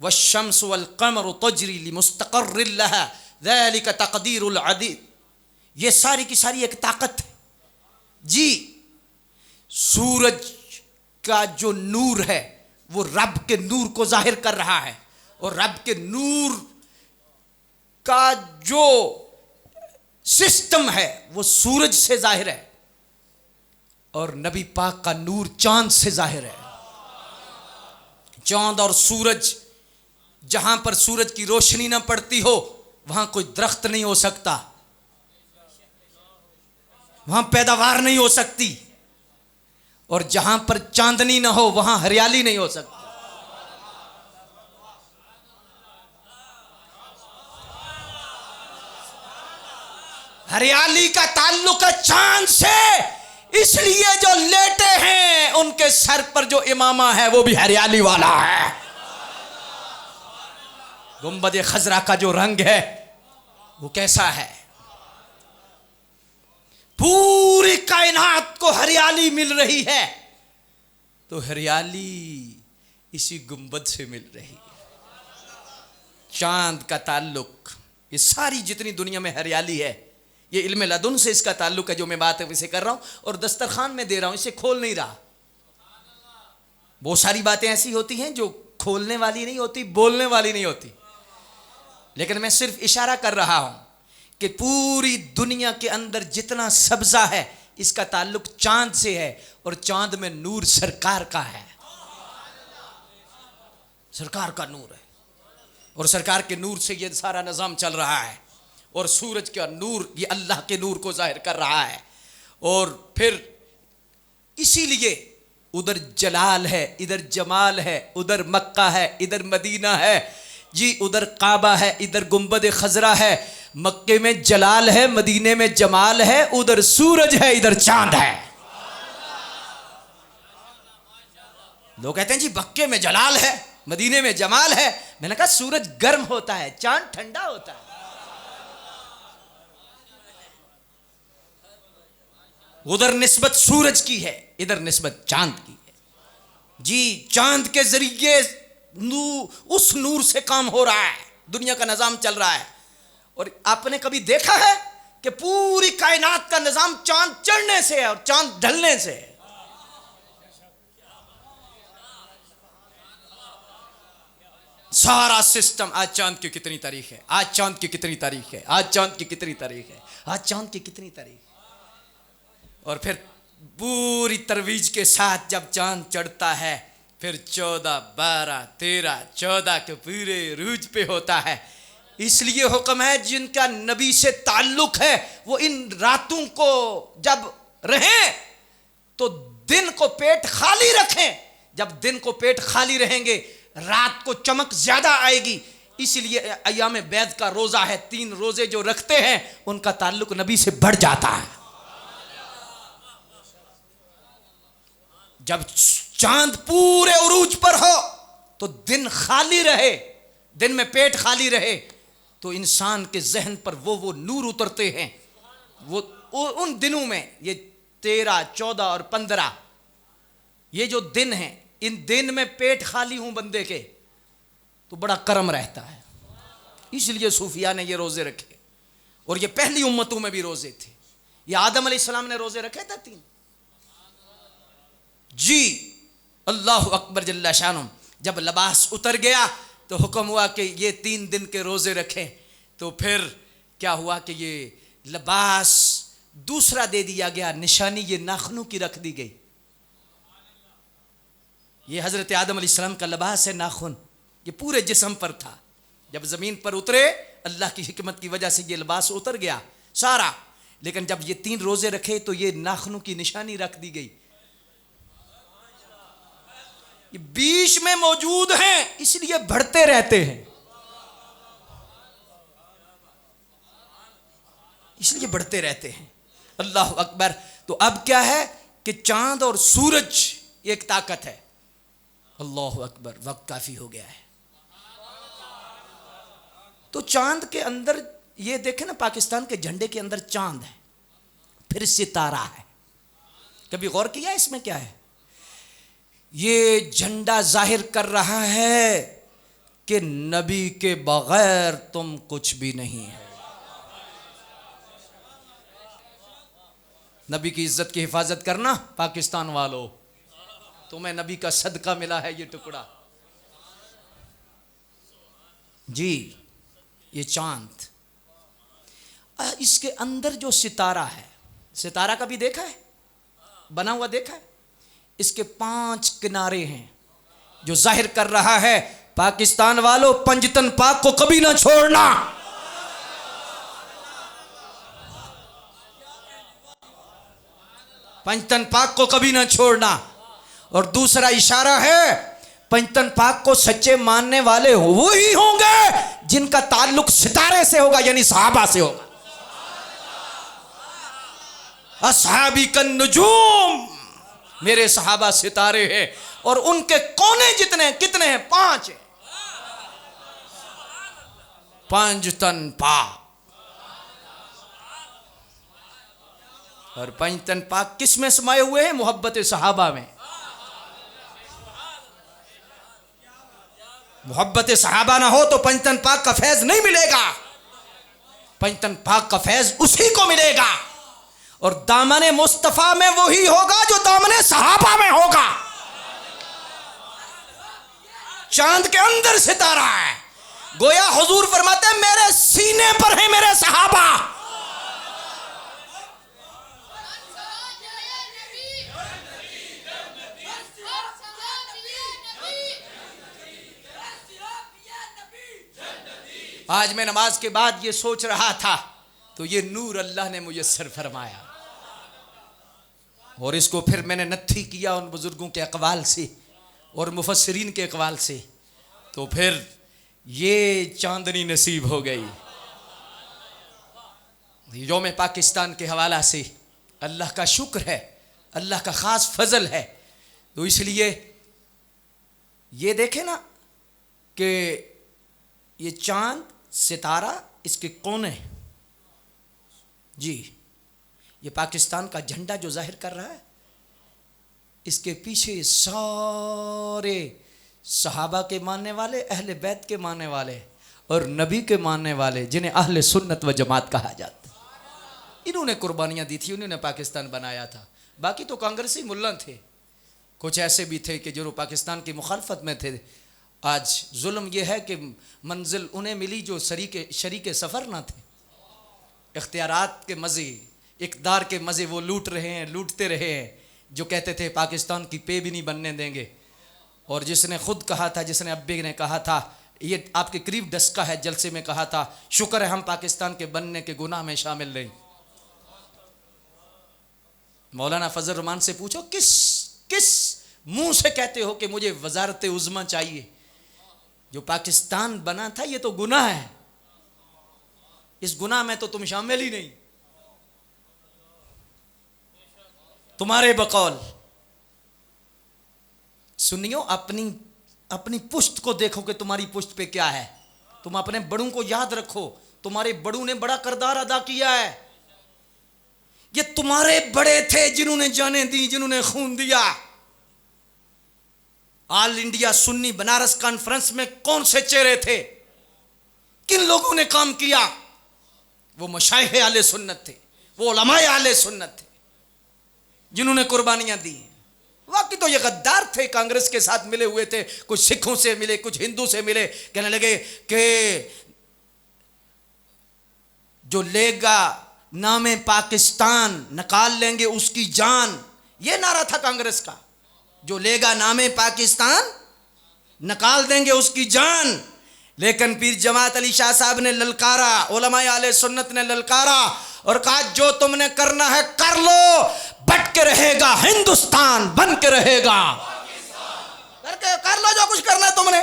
वश्शम्सु वल क़मरु तजरी लिमुस्तक़र्रिन लहा ज़ालिका तक़दीरुल अज़ीज़, ये सारी की सारी एक ताकत है। जी, सूरज का जो नूर है वो रब के नूर को जाहिर कर रहा है, और रब के नूर का जो सिस्टम है वो सूरज से जाहिर है, और नबी पाक का नूर चांद से जाहिर है। चांद और सूरज, जहां पर सूरज की रोशनी ना पड़ती हो वहां कोई दरख्त नहीं हो सकता, वहां पैदावार नहीं हो सकती, और जहां पर चांदनी ना हो वहां हरियाली नहीं हो सकती। हरियाली का ताल्लुक है चांद से, इसलिए जो लेटे हैं उनके सर पर जो इमामा है वो भी हरियाली वाला है। गुंबद खजरा का जो रंग है वो कैसा है? पूरी कायनात को हरियाली मिल रही है, तो हरियाली इसी गुंबद से मिल रही है। चांद का ताल्लुक, ये सारी जितनी दुनिया में हरियाली है, ये इल्म लदुन से इसका ताल्लुक है। जो मैं बात इसे कर रहा हूं और दस्तरखान में दे रहा हूं, इसे खोल नहीं रहा। बहुत सारी बातें ऐसी होती हैं जो खोलने वाली नहीं होती, बोलने वाली नहीं होती, लेकिन मैं सिर्फ इशारा कर रहा हूं कि पूरी दुनिया के अंदर जितना सब्जा है इसका ताल्लुक चांद से है, और चांद में नूर सरकार का है, सरकार का नूर है, और सरकार के नूर से ये सारा निज़ाम चल रहा है। और सूरज का नूर ये अल्लाह के नूर को जाहिर कर रहा है। और फिर इसीलिए उधर जलाल है, इधर जमाल है, उधर मक्का है, इधर मदीना है। जी, उधर काबा है, इधर गुंबद खजरा है। मक्के में जलाल है, मदीने में जमाल है, उधर सूरज है, इधर चांद है। लोग कहते हैं जी मक्के में जलाल है, मदीने में जमाल है। मैंने कहा सूरज गर्म होता है, चांद ठंडा होता है। उधर निस्बत सूरज की है, इधर निस्बत चांद की है। जी, चांद के जरिए उस नूर से काम हो रहा है, दुनिया का निजाम चल रहा है। और आपने कभी देखा है कि पूरी कायनात का निजाम चांद चढ़ने से है और चांद ढलने से है? सारा सिस्टम। आज चांद की कितनी तारीख है? आज चांद की कितनी तारीख है? आज चांद की कितनी तारीख है? आज चांद की कितनी तारीख है? और फिर पूरी तरवीज के साथ जब चांद चढ़ता है, फिर 14, 12, 13, 14 के पूरे रूज पे होता है। इसलिए हुक्म है जिनका नबी से ताल्लुक है वो इन रातों को जब रहें तो दिन को पेट खाली रखें। जब दिन को पेट खाली रहेंगे रात को चमक ज्यादा आएगी। इसलिए अय्याम बैद का रोजा है, 3 रोजे जो रखते हैं उनका ताल्लुक नबी से बढ़ जाता है। जब चांद पूरे उरूज पर हो तो दिन खाली रहे, दिन में पेट खाली रहे, तो इंसान के जहन पर वो नूर उतरते हैं। वो उन दिनों में, ये 13, 14 और 15 ये जो दिन हैं, इन दिन में पेट खाली हूं बंदे के तो बड़ा करम रहता है। इसलिए सूफिया ने ये रोजे रखे, और ये पहली उम्मतों में भी रोजे थे। ये आदम अलैहिस्सलाम ने रोजे रखे थे 3 जी। अल्लाह अकबर जल्ला शानुम। जब लिबास उतर गया तो हुक्म हुआ कि ये 3 दिन के रोजे रखें। तो फिर क्या हुआ कि ये लिबास दूसरा दे दिया गया, निशानी ये नाखूनों की रख दी गई। ये हजरत आदम अलैहिस्सलाम का लिबास है नाखून, ये पूरे जिस्म पर था। जब जमीन पर उतरे अल्लाह की हिकमत की वजह से ये लिबास उतर गया सारा, लेकिन जब ये 3 रोजे रखे तो ये नाखूनों की निशानी रख दी गई। ये बीच में मौजूद हैं, इसलिए बढ़ते रहते हैं, इसलिए बढ़ते रहते हैं। अल्लाह अकबर। तो अब क्या है कि चांद और सूरज एक ताकत है। अल्लाह अकबर। वक्त काफी हो गया है। तो चांद के अंदर ये देखें ना, पाकिस्तान के झंडे के अंदर चांद है, फिर सितारा है। कभी गौर किया इसमें क्या है? ये झंडा जाहिर कर रहा है कि नबी के बगैर तुम कुछ भी नहीं है। नबी की इज्जत की हिफाजत करना पाकिस्तान वालों, तुम्हें नबी का सदका मिला है ये टुकड़ा जी। ये चांद, इसके अंदर जो सितारा है, सितारा कभी देखा है? बना हुआ देखा है? इसके 5 किनारे हैं, जो जाहिर कर रहा है पाकिस्तान वालों पंजतन पाक को कभी ना छोड़ना। पंजतन पाक को कभी ना छोड़ना। और दूसरा इशारा है, पंजतन पाक को सच्चे मानने वाले वो ही होंगे जिनका ताल्लुक सितारे से होगा, यानी सहाबा से होगा। असहाबी कन नुजूम, मेरे सहाबा सितारे हैं, और उनके कोने जितने कितने हैं? 5 हैं। पंजतन पाक। और पंजतन पाक किस में समाये हुए हैं? मोहब्बत सहाबा में। मोहब्बत सहाबा ना हो तो पंजतन पाक का फैज नहीं मिलेगा। पंजतन पाक का फैज उसी को मिलेगा, और दामने मुस्तफा में वही होगा जो दामने सहाबा में होगा। चांद के अंदर सितारा है, गोया हुजूर फरमाते हैं मेरे सीने पर है मेरे सहाबा। आज मैं नमाज के बाद ये सोच रहा था तो ये नूर अल्लाह ने मुयस्सर फरमाया, और इसको फिर मैंने नत्थी किया उन बुजुर्गों के अक़वाल से और मुफस्सिरीन के अक़वाल से, तो फिर ये चांदनी नसीब हो गई। यौम पाकिस्तान के हवाला से अल्लाह का शुक्र है, अल्लाह का ख़ास फजल है। तो इसलिए ये देखें ना कि ये चांद सितारा, इसके कोने जी, ये पाकिस्तान का झंडा जो जाहिर कर रहा है, इसके पीछे सारे सहाबा के मानने वाले, अहले बैत के मानने वाले और नबी के मानने वाले, जिन्हें अहले सुन्नत व जमात कहा जाता, इन्होंने कुर्बानियाँ दी थी, उन्होंने पाकिस्तान बनाया था। बाकी तो कांग्रेसी मुल्ला थे, कुछ ऐसे भी थे कि जो पाकिस्तान की मुखालफत में थे। आज जुल्म यह है कि मंजिल उन्हें मिली जो शरीके सफ़र ना थे। इख्तियारात के मज़े, इक़दार के मज़े वो लूट रहे हैं, लूटते रहे हैं। जो कहते थे पाकिस्तान की पे भी नहीं बनने देंगे, और जिसने खुद कहा था, जिसने अब्बे ने कहा था, ये आपके करीब डस्का है, जलसे में कहा था शुक्र है हम पाकिस्तान के बनने के गुनाह में शामिल नहीं। मौलाना फजल रहमान से पूछो किस मुंह से कहते हो कि मुझे वजारत उज़्मा चाहिए? जो पाकिस्तान बना था ये तो गुनाह है, इस गुनाह में तो तुम शामिल ही नहीं। तुम्हारे बकौल सुनियो, अपनी पुश्त को देखो कि तुम्हारी पुश्त पे क्या है। तुम अपने बड़ों को याद रखो, तुम्हारे बड़ों ने बड़ा किरदार अदा किया है। ये तुम्हारे बड़े थे जिन्होंने जानें दी, जिन्होंने खून दिया। All India Sunni Banaras conference में कौन से चेहरे थे, किन लोगों ने काम किया? वो मशाइख आले सुन्नत थे, वो उलमाए आले सुन्नत थे जिन्होंने कुर्बानियां दी। वाकई तो ये गद्दार थे, कांग्रेस के साथ मिले हुए थे, कुछ सिखों से मिले, कुछ हिंदू से मिले, कहने लगे कि जो लेगा नामे पाकिस्तान निकाल लेंगे उसकी जान। ये नारा था कांग्रेस का, जो लेगा नामे पाकिस्तान निकाल देंगे उसकी जान। लेकिन पीर जमात अली शाह साहब ने ललकारा, उलमाए आले सुन्नत ने ललकारा और कहा जो तुमने करना है कर लो, बट के रहेगा हिंदुस्तान, बन के रहेगा, करके कर लो जो कुछ करना है तुमने,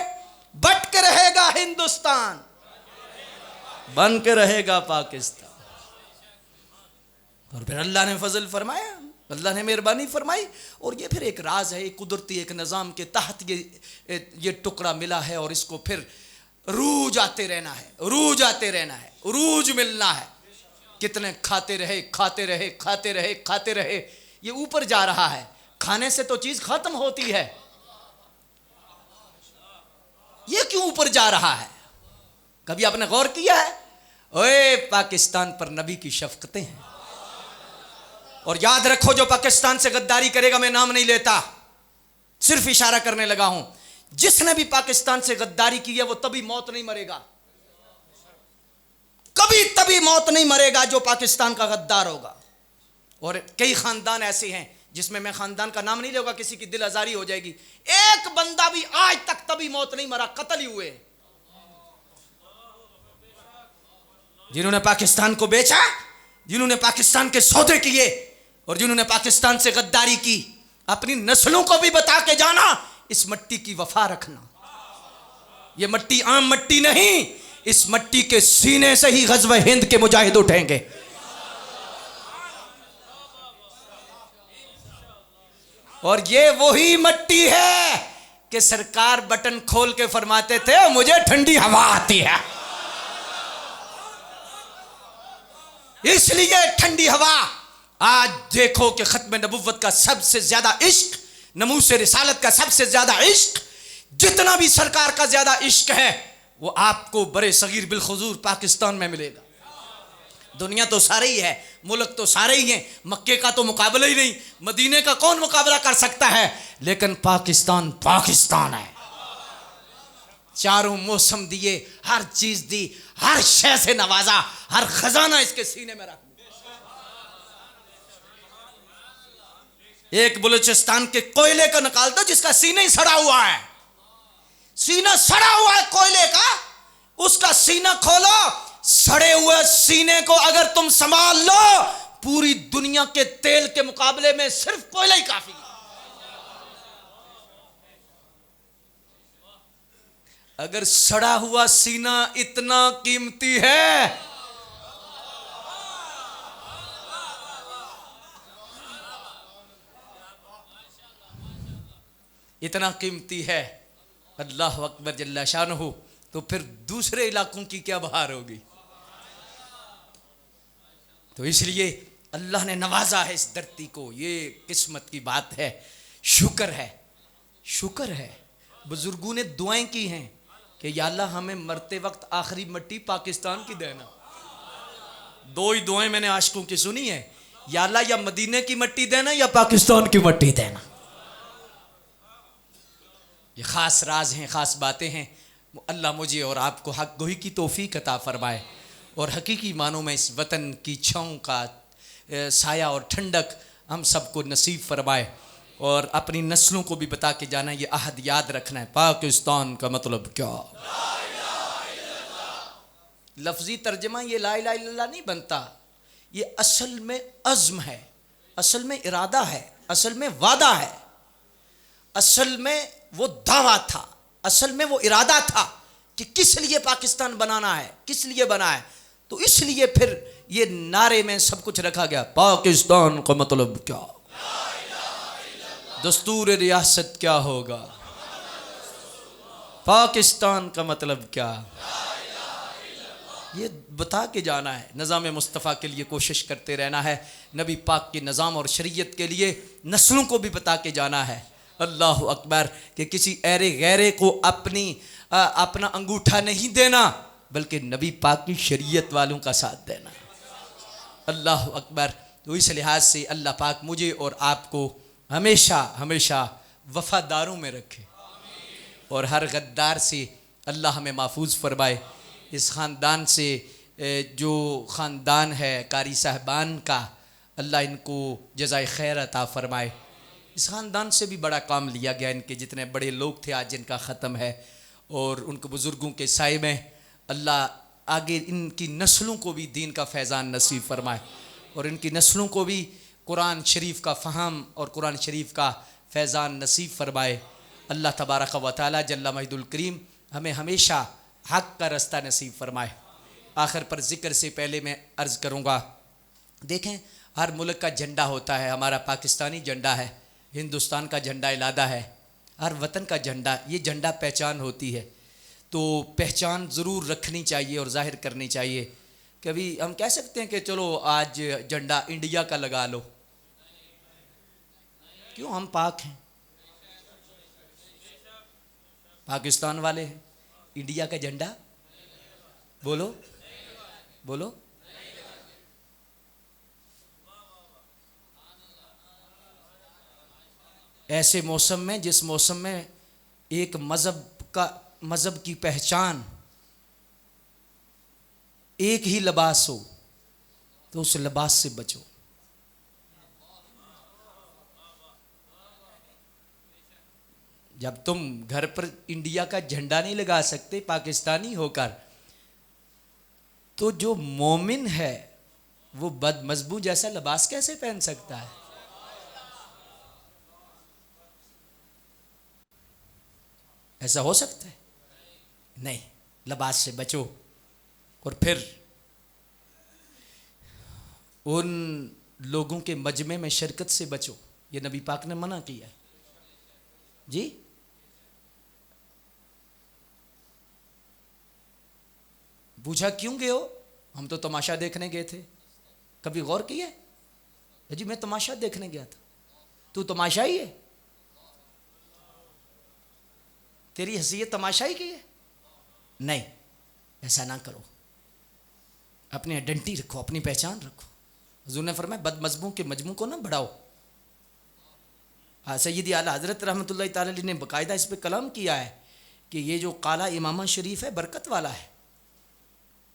बट के रहेगा हिंदुस्तान, बन के रहेगा पाकिस्तान। और फिर अल्लाह ने फजल फरमाया, अल्लाह ने मेहरबानी फरमाई। और ये फिर एक राज है, एक कुदरती एक निज़ाम के तहत ये टुकड़ा मिला है और इसको फिर रूज आते रहना है, रूज आते रहना है, रूज मिलना है। कितने खाते रहे खाते रहे खाते रहे खाते रहे, ये ऊपर जा रहा है। खाने से तो चीज खत्म होती है, ये क्यों ऊपर जा रहा है? कभी आपने गौर किया है? ओए पाकिस्तान पर नबी की शफकतें हैं। और याद रखो जो पाकिस्तान से गद्दारी करेगा, मैं नाम नहीं लेता, सिर्फ इशारा करने लगा हूं, जिसने भी पाकिस्तान से गद्दारी की है वो तभी मौत नहीं मरेगा, कभी तभी मौत नहीं मरेगा जो पाकिस्तान का गद्दार होगा। और कई खानदान ऐसे हैं जिसमें मैं खानदान का नाम नहीं लूंगा, किसी की दिल आजारी हो जाएगी, एक बंदा भी आज तक तभी मौत नहीं मरा, कत्ल ही हुए। जिन्होंने पाकिस्तान को बेचा, जिन्होंने पाकिस्तान के सौदे किए और जिन्होंने पाकिस्तान से गद्दारी की, अपनी नस्लों को भी बता के जाना, इस मट्टी की वफा रखना। ये मट्टी आम मट्टी नहीं, इस मट्टी के सीने से ही गज़वे हिंद के मुजाहिद उठेंगे। और ये वही मट्टी है कि सरकार बटन खोल के फरमाते थे मुझे ठंडी हवा आती है, इसलिए ठंडी हवा। आज देखो कि खत्म नबुव्वत का सबसे ज्यादा इश्क, नमूस रिसालत का सबसे ज्यादा इश्क, जितना भी सरकार का ज्यादा इश्क है, वो आपको बड़े सगीर बिलखुजूर पाकिस्तान में मिलेगा। दुनिया तो सारे ही है, मुल्क तो सारे ही हैं, मक्के का तो मुकाबला ही नहीं, मदीने का कौन मुकाबला कर सकता है, लेकिन पाकिस्तान पाकिस्तान है। चारों मौसम दिए, हर चीज दी, हर शय से नवाजा, हर खजाना इसके सीने में रख। एक बलूचिस्तान के कोयले को निकाल दो जिसका सीना ही सड़ा हुआ है, सीना सड़ा हुआ है कोयले का, उसका सीना खोलो, सड़े हुए सीने को अगर तुम संभाल लो, पूरी दुनिया के तेल के मुकाबले में सिर्फ कोयला ही काफी है। अगर सड़ा हुआ सीना इतना कीमती है, इतना कीमती है, अल्लाह अकबर जल्ला शानहू, तो फिर दूसरे इलाकों की क्या बहार होगी। तो इसलिए अल्लाह ने नवाजा है इस धरती को, ये किस्मत की बात है, शुक्र है, शुक्र है। बुजुर्गों ने दुआएं की हैं कि या अल्लाह हमें मरते वक्त आखिरी मट्टी पाकिस्तान की देना। दो ही दुआएं मैंने आशिकों की सुनी है, या अल्लाह या मदीने की मट्टी देना या पाकिस्तान की मट्टी देना। ये खास राज हैं, खास बातें हैं। अल्लाह मुझे और आपको हक गोही की तौफीक अता फरमाए और हकीकी मानों में इस वतन की छाँव का साया और ठंडक हम सबको नसीब फरमाए। और अपनी नस्लों को भी बता के जाना, ये अहद याद रखना है, पाकिस्तान का मतलब क्या। लफ्जी तर्जमा ये ला इलाहा इल्लल्लाह नहीं बनता, ये असल में अज़्म है, असल में इरादा है, असल में वादा है, असल में वो दावा था, असल में वो इरादा था कि किस लिए पाकिस्तान बनाना है, किस लिए बना है। तो इसलिए फिर ये नारे में सब कुछ रखा गया, पाकिस्तान का मतलब क्या, दस्तूर रियासत क्या होगा, पाकिस्तान का मतलब क्या। ये बता के जाना है, निज़ाम मुस्तफ़ा के लिए कोशिश करते रहना है, नबी पाक के निज़ाम और शरीयत के लिए नस्लों को भी बता के जाना है। अल्लाह अकबर, कि किसी ऐरे गैरे को अपना अंगूठा नहीं देना, बल्कि नबी पाक की शरीयत वालों का साथ देना। अल्लाह अकबर। तो इस लिहाज से अल्लाह पाक मुझे और आपको हमेशा हमेशा वफ़ादारों में रखे और हर गद्दार से अल्लाह हमें महफूज फरमाए। इस ख़ानदान से जो ख़ानदान है कारी साहबान का, अल्लाह इनको जज़ाए खैर अता फ़रमाए। इस ख़ानदान से भी बड़ा काम लिया गया, इनके जितने बड़े लोग थे आज जिनका ख़त्म है, और उनको बुज़ुर्गों के साए में अल्लाह आगे इनकी नस्लों को भी दीन का फैज़ान नसीब फरमाए और इनकी नस्लों को भी कुरान शरीफ का फ़हम और कुरान शरीफ का फैज़ान नसीब फरमाए। अल्लाह तबारक व तआला जल्ला मजदुल करीम हमें हमेशा हक़ का रास्ता नसीब फरमाए। आखिर पर ज़िक्र से पहले मैं अर्ज़ करूँगा, देखें हर मुल्क का झंडा होता है, हमारा पाकिस्तानी झंडा है, हिंदुस्तान का झंडा इलादा है, हर वतन का झंडा, ये झंडा पहचान होती है। तो पहचान ज़रूर रखनी चाहिए और ज़ाहिर करनी चाहिए। कभी हम कह सकते हैं कि चलो आज झंडा इंडिया का लगा लो, क्यों? हम पाक हैं, पाकिस्तान वाले हैं, इंडिया का झंडा बोलो बोलो। ऐसे मौसम में, जिस मौसम में एक मज़हब की पहचान एक ही लिबास हो, तो उस लिबास से बचो। जब तुम घर पर इंडिया का झंडा नहीं लगा सकते पाकिस्तानी होकर, तो जो मोमिन है वो बदमज़बू जैसा लिबास कैसे पहन सकता है? ऐसा हो सकता है? नहीं, लिबास से बचो और फिर उन लोगों के मजमे में शिरकत से बचो। ये नबी पाक ने मना किया है जी। पूछा क्यों गए हो? हम तो तमाशा देखने गए थे। कभी गौर किया? जी मैं तमाशा देखने गया था। तू तमाशा ही है? तेरी हैसियत तमाशा ही की है? नहीं, ऐसा ना करो, अपनी आइडेंटिटी रखो, अपनी पहचान रखो। हुज़ूर ने फरमाया बदमज़बूं के मजमू को ना बढ़ाओ। हाँ, सैयदी आला हज़रत रहमतुल्लाहि ताला अलैहि ने बाकायदा इस पर कलाम किया है कि ये जो काला इमामा शरीफ है बरकत वाला है।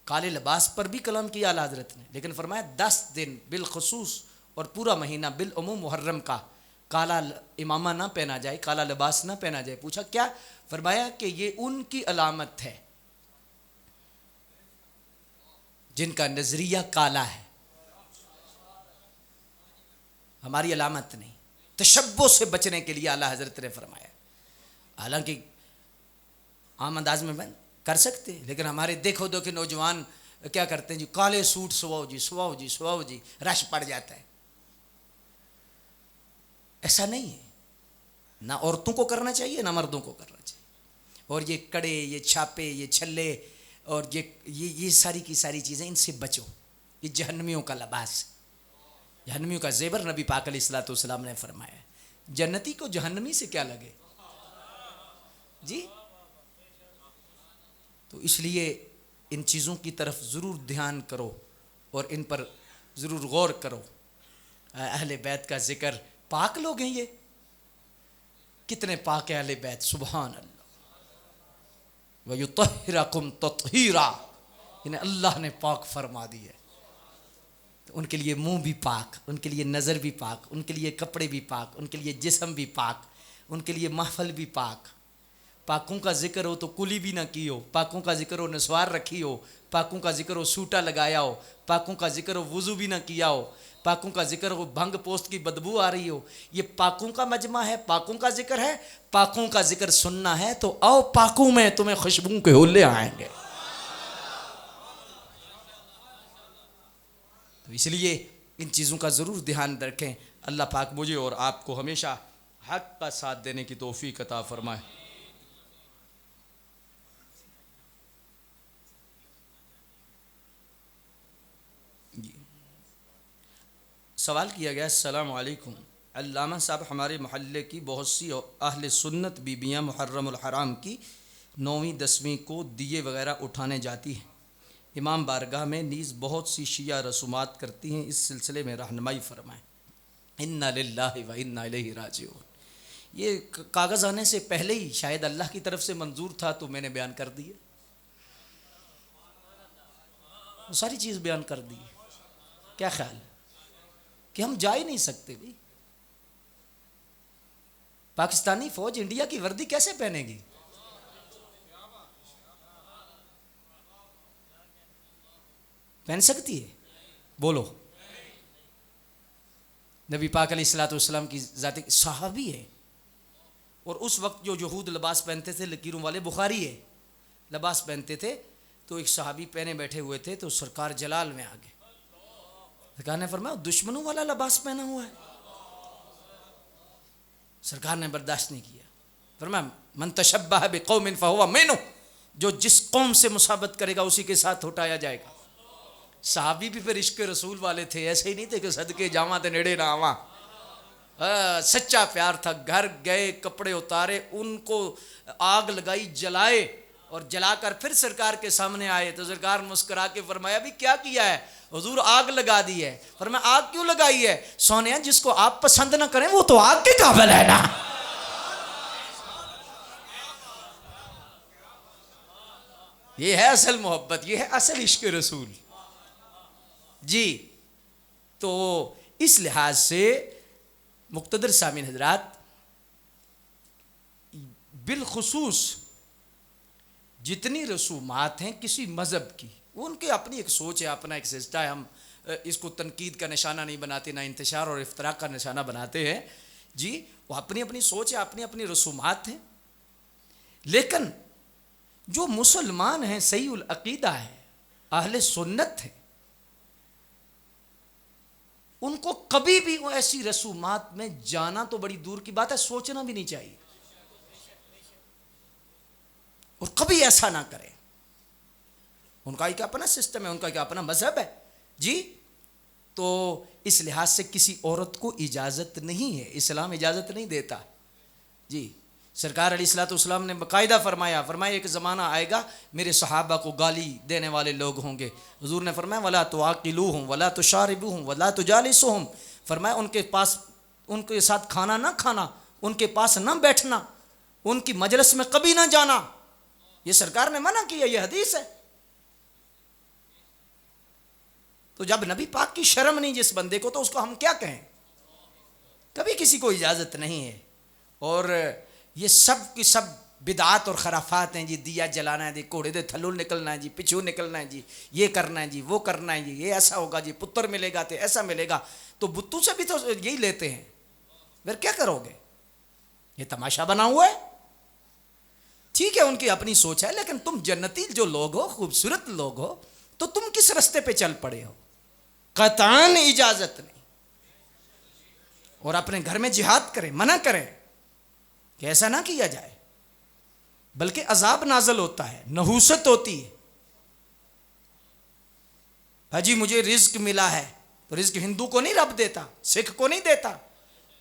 काले लिबास पर भी कलाम किया आला हज़रत ने, लेकिन फरमाया 10 दिन बिलखसूस और पूरा महीना बिल उमूम मुहर्रम का काला इमामा ना पहना जाए, काला लिबास ना पहना जाए। पूछा क्या? फरमाया कि ये उनकी अलामत है जिनका नजरिया काला है, हमारी अलामत नहीं। तशब्बुह से बचने के लिए आला हजरत ने फरमाया। हालांकि आम अंदाज में बंद कर सकते, लेकिन हमारे देखो कि नौजवान क्या करते हैं जी, काले सूट सुवाओ जी, सुवाओ जी, सुवाओ जी, रश पड़ जाता है। ऐसा नहीं है, ना औरतों को करना चाहिए ना मर्दों को करना चाहिए। और ये कड़े, ये छापे, ये छल्ले और ये सारी की सारी चीज़ें, इनसे बचो। ये जहन्नमियों का लिबास, जहन्नमियों का जेवर। नबी पाक अलैहिस्सलातु वस्सलाम ने फरमाया जन्नती को जहन्नमी से क्या लगे जी। तो इसलिए इन चीज़ों की तरफ ज़रूर ध्यान करो और इन पर ज़रूर गौर करो। अहले बैत का जिक्र, पाक लोग हैं ये, कितने पाक है अहले बैत, सुभान अल्लाह। वयुत्तहिरकुम तत्हीरा, इन्हें अल्लाह ने पाक फरमा दी है। तो उनके लिए मुंह भी पाक, उनके लिए नज़र भी पाक, उनके लिए कपड़े भी पाक, उनके लिए जिस्म भी पाक, उनके लिए महफल भी पाक। पाकों का जिक्र हो तो कुली भी ना की हो, पाकों का जिक्र हो नस्वार रखी हो, पाकों का जिक्र हो सूटा लगाया हो, पाकों का जिक्र हो वुज़ू भी ना किया हो, पाकों का जिक्र हो भंग पोस्त की बदबू आ रही हो। ये पाकों का मजमा है, पाकों का जिक्र है। पाकों का जिक्र सुनना है तो आओ पाकों में, तुम्हें खुशबू के होले आएंगे। तो इसलिए इन चीज़ों का ज़रूर ध्यान रखें। अल्लाह पाक मुझे और आपको हमेशा हक़ का साथ देने की तौफीक अता फरमाए। सवाल किया गया, अस्सलाम वालेकुम, अल्लामा साहब, हमारे मोहल्ले की बहुत सी अहले सुन्नत बीबियाँ मुहर्रमुल हराम की 9वीं 10वीं को दिए वगैरह उठाने जाती हैं, इमाम बारगाह में नीज़ बहुत सी शिया रसूमात करती हैं, इस सिलसिले में रहनुमाई फरमाएँ। इन्ना लिल्लाहि व इन्ना इलैहि राजिऊन। ये कागज़ आने से पहले ही शायद अल्लाह की तरफ से मंजूर था तो मैंने बयान कर दिया, सारी चीज़ बयान कर दी। क्या ख्याल है कि हम जा ही नहीं सकते भाई? पाकिस्तानी फौज इंडिया की वर्दी कैसे पहनेगी? पहन सकती है? बोलो। नबी पाक अलैहिस्सलातु वस्सलाम की ज़ाती सहाबी है, और उस वक्त जो यहूद लिबास पहनते थे, लकीरों वाले, बुखारी है, लिबास पहनते थे, तो एक सहाबी पहने बैठे हुए थे, तो सरकार जलाल में आ गए। सरकार ने फरमाया दुश्मनों वाला लिबास पहना हुआ है। सरकार ने बर्दाश्त नहीं किया, फरमाया मन तशब्बह बिकौमिन फहुवा मिन्हुम, जो जिस कौम से मुसाबत करेगा उसी के साथ उठाया जाएगा। सहाबी भी फिर इश्क रसूल वाले थे, ऐसे ही नहीं थे कि सदके जावा ते नेड़े ना आवा। सच्चा प्यार था। घर गए, कपड़े उतारे, उनको आग लगाई, जलाए, और जलाकर फिर सरकार के सामने आए तो सरकार मुस्कुरा के फरमाया भी क्या किया है? हुजूर आग लगा दी है। फरमाया आग क्यों लगाई है? सोनिया, जिसको आप पसंद ना करें वो तो आग के काबिल है ना। ये है असल मोहब्बत, ये है असल इश्क रसूल जी। तो इस लिहाज से मुक़्तदर सामीन हज़रात, बिलखुसूस जितनी रसूमात हैं किसी मज़हब की, वो उनकी अपनी एक सोच है, अपना एक सिस्टा है। हम इसको तनकीद का निशाना नहीं बनाते, ना इंतशार और इफ्तरा का निशाना बनाते हैं जी। वो अपनी अपनी सोच है, अपनी अपनी रसूमात हैं। लेकिन जो मुसलमान हैं, सही उल अकीदा है, अहले सुन्नत है, उनको कभी भी वो ऐसी रसूमात में जाना तो बड़ी दूर की बात है, सोचना भी नहीं चाहिए, और कभी ऐसा ना करें। उनका एक अपना सिस्टम है, उनका एक अपना मजहब है जी। तो इस लिहाज से किसी औरत को इजाज़त नहीं है, इस्लाम इजाज़त नहीं देता जी। सरकार अलैहिस्सलातु वस्सलाम ने बाकायदा फरमाया एक ज़माना आएगा मेरे सहाबा को गाली देने वाले लोग होंगे। हुजूर ने फरमाया वला तुआकिलूहुम वला तुशारिबूहुम वला तुजालिसूहुम, फरमाया उनके पास, उनके साथ खाना ना खाना, उनके पास ना बैठना, उनकी मजलिस में कभी ना जाना, ये सरकार ने मना किया, ये हदीस है। तो जब नबी पाक की शर्म नहीं जिस बंदे को, तो उसको हम क्या कहें? कभी किसी को इजाज़त नहीं है। और ये सब की सब बिदात और खराफात हैं जी। दिया जलाना है जी, घोड़े दे थल्लों निकलना है जी, पिछू निकलना है जी, ये करना है जी, वो करना है जी, ये ऐसा होगा जी, पुत्र मिलेगा तो ऐसा मिलेगा। तो बुत्तू से भी तो यही लेते हैं, फिर क्या करोगे? ये तमाशा बना हुआ है। ठीक है, उनकी अपनी सोच है, लेकिन तुम जन्नती जो लोग हो, खूबसूरत लोग हो, तो तुम किस रास्ते पे चल पड़े हो? कतान इजाजत नहीं। और अपने घर में जिहाद करें, मना करें कि ऐसा ना किया जाए, बल्कि अजाब नाजल होता है, नहूसत होती है। हाजी मुझे रिज्क मिला है, तो रिज्क हिंदू को नहीं रब देता, सिख को नहीं देता,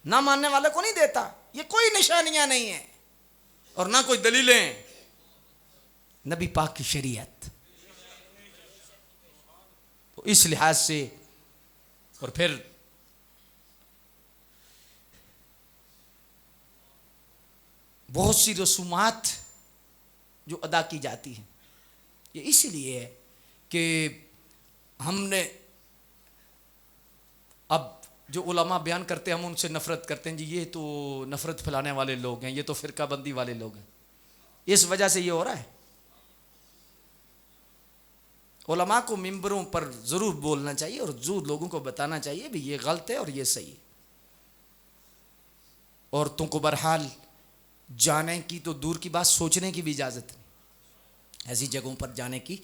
ना मानने वाले को नहीं देता। ये कोई निशानियां नहीं है और ना कोई दलीलें, नबी पाक की शरीयत। तो इस लिहाज से, और फिर बहुत सी रसूमात जो अदा की जाती हैं, ये इसलिए है कि हमने, अब जो उलमा बयान करते हैं हम उनसे नफ़रत करते हैं जी, ये तो नफ़रत फैलाने वाले लोग हैं, ये तो फ़िरका बंदी वाले लोग हैं। इस वजह से ये हो रहा है। उलमा को मिंबरों पर ज़रूर बोलना चाहिए और ज़रूर लोगों को बताना चाहिए भी ये गलत है और ये सही है। औरतों को बहरहाल जाने की तो दूर की बात, सोचने की भी इजाज़त नहीं, ऐसी जगहों पर जाने की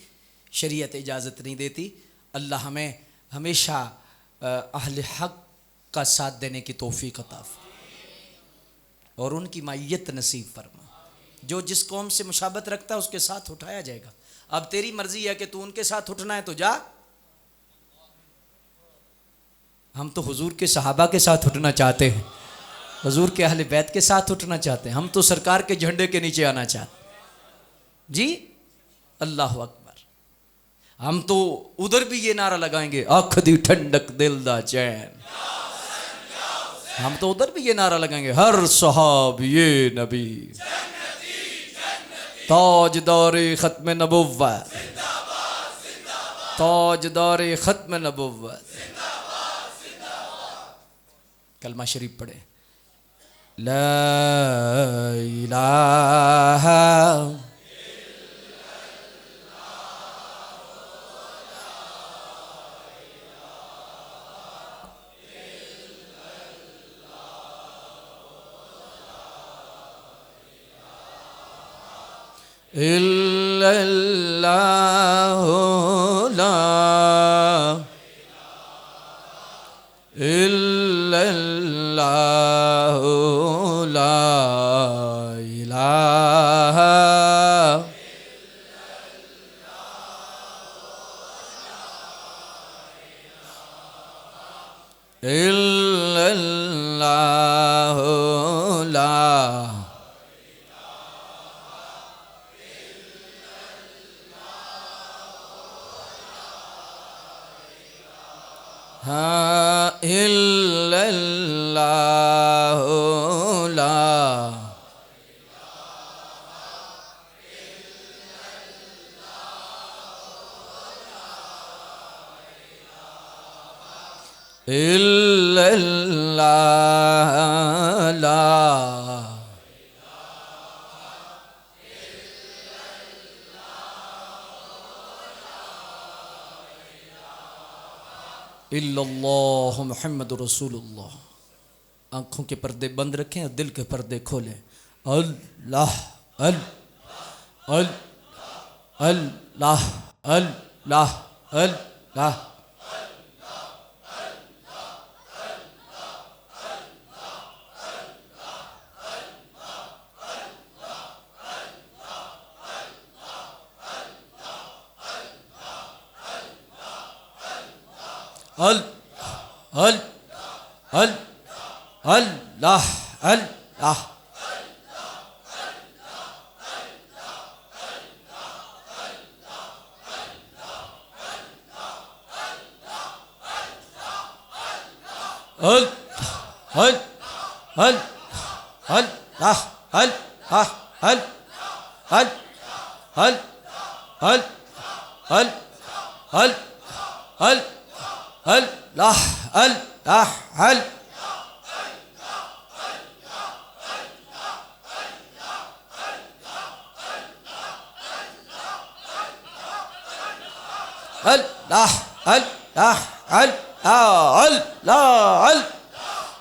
शरीयत इजाज़त नहीं देती। अल्लाह हमें हमेशा अहले हक़ का साथ देने की तौफ़ीक़ अता फरमा और उनकी मायत नसीब फरमा। जो जिस कौम से मुशाबत रखता है उसके साथ उठाया जाएगा। अब तेरी मर्ज़ी है कि तू उनके साथ उठना है तो जा, हम तो हुजूर के सहाबा के साथ उठना चाहते हैं, हुजूर के अहले बैत के साथ उठना चाहते हैं, हम तो सरकार के झंडे के नीचे आना चाहते जी। अल्लाह अकबर। हम तो उधर भी ये नारा लगाएंगे, आँख दी ठंडक दिल दा चैन। हम तो उधर भी ये नारा लगाएंगे, हर सहाबिये नबी ताजदारे खत्म नबुव्वत, ताजदारे खत्म नबुव्वत। कलमा शरीफ पढ़े, ला इलाहा इल्लल्लाहु ला इल्लल्लाहु ला इलाहा इल्लल्लाहु ला हाँ इल्लल्लाहु ला इल्लल्लाह ला इल्लल्लाहु मुहम्मदुर रसूलुल्लाह। आँखों के पर्दे बंद रखें और दिल के पर्दे खोलें। अल्लाह अल अल अल्लाह अल्लाह अल्लाह अल अल अल अल्लाह अल्लाह अल अल अल अल्लाह अल्लाह अल अल अल अल अल अल अल अल्लाह अल्लाह अल अल्लाह अल्लाह अल्लाह अल्लाह अल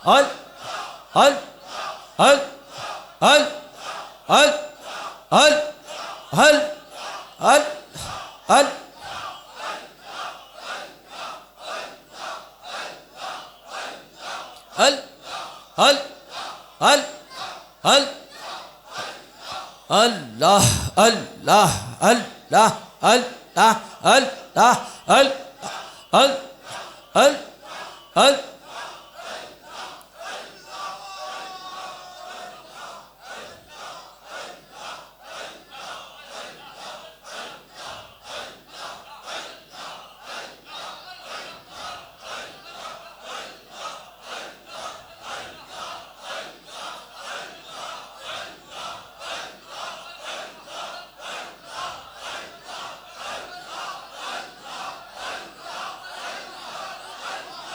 अल अल अल अल अल अल अल अल अल अल अल अल अल्लाह अल्लाह अल्लाह अल्लाह अल्लाह अल अल अल अल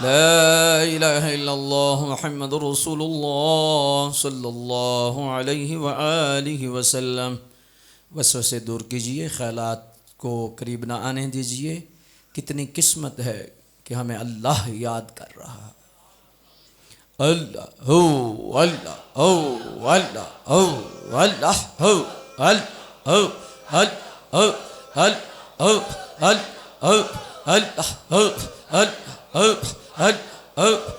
ला इलाहा इल्लल्लाह मुहम्मदुर रसूलुल्लाह सल्लल्लाहु अलैहि व आलिहि वसल्लम। वसवसे दूर कीजिए, ख्यालात को करीब ना आने दीजिए। कितनी किस्मत है कि हमें अल्लाह याद कर रहा। अल्लाह हो अल्लाह हो अल्लाह हो अल्लाह हो अल हो अल हो अल हो अल हो अल्लाह हो अल हो अल हो अल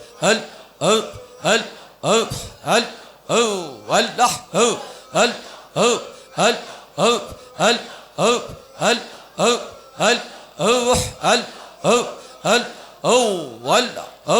हो अल हो अल हो अल्लाह हो अल हो अल हो अल हो अल हो अल हो अल हो अल हो अल्लाह हो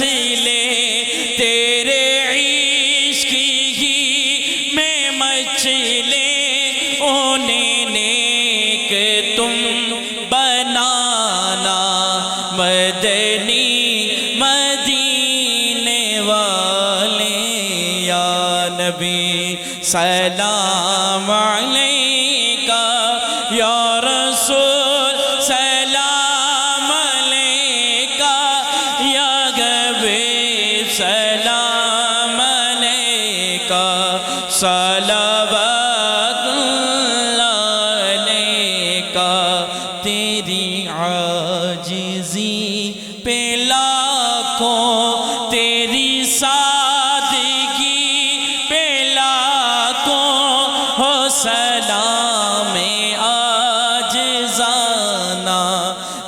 वसीले तेरे इश्क ही में मचले, उन्हें नेक तुम बनाना मदनी मदीने वाले। या नबी सलाम अलैका, या रसूल सलाम अलैका, या हबीब सलाम अलैका, सलावतुल्लाह अलैका। तेरी आजिज़ी पे लाखों, तेरी सादगी पे लाखों हो सलाम आजिज़ाना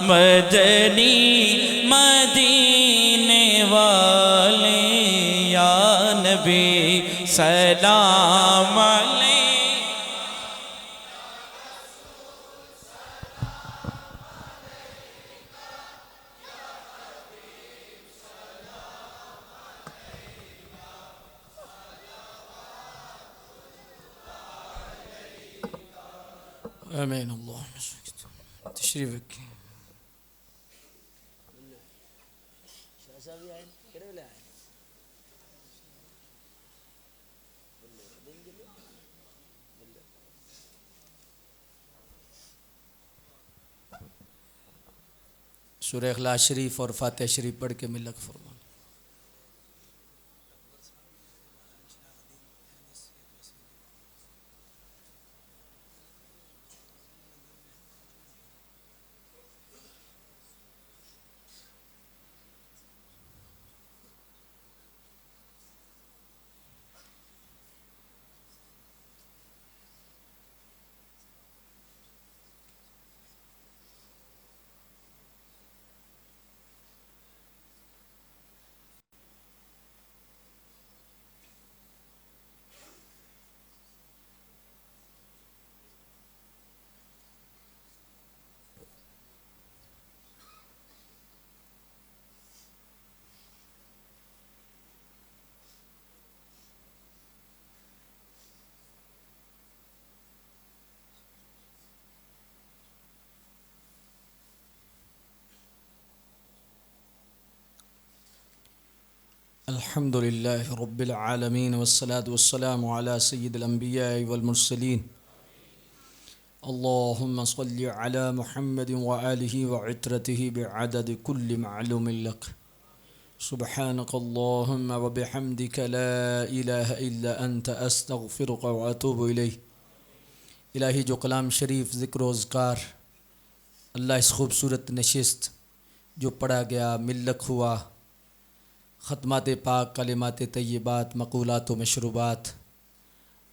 मदनी मदीने वाले। या नबी सलाम अलैका। आमीन। अल्लाह तशरीफ रखिए। सूरह इखलास शरीफ और फातिहा शरीफ पढ़ के मिलक फरमा। अल्हम्दुलिल्लाहि रब्बिल आलमीन वस्सलातु वस्सलामु अला सय्यिदिल अंबिया वल मुरसलीन। अल्लाहुम्मा सल्लि अला मुहम्मदिन व आलिहि व इत्रतिहि बिअददि कुल्लि मालूमिन लक। सुब्हानकल्लाहुम्मा व बिहम्दिका ला इलाहा इल्ला अंता अस्तगफिरुका व अतूबु इलैक। इलाही जो कलाम शरीफ ज़िक्र व अज़कार अल्लाह इस खूबसूरत नशिस्त जो पढ़ा गया, मिल्लक हुआ, ख़त्मात पाक, कलिमात तय्यबात, मक़ूलात व मशरूबात,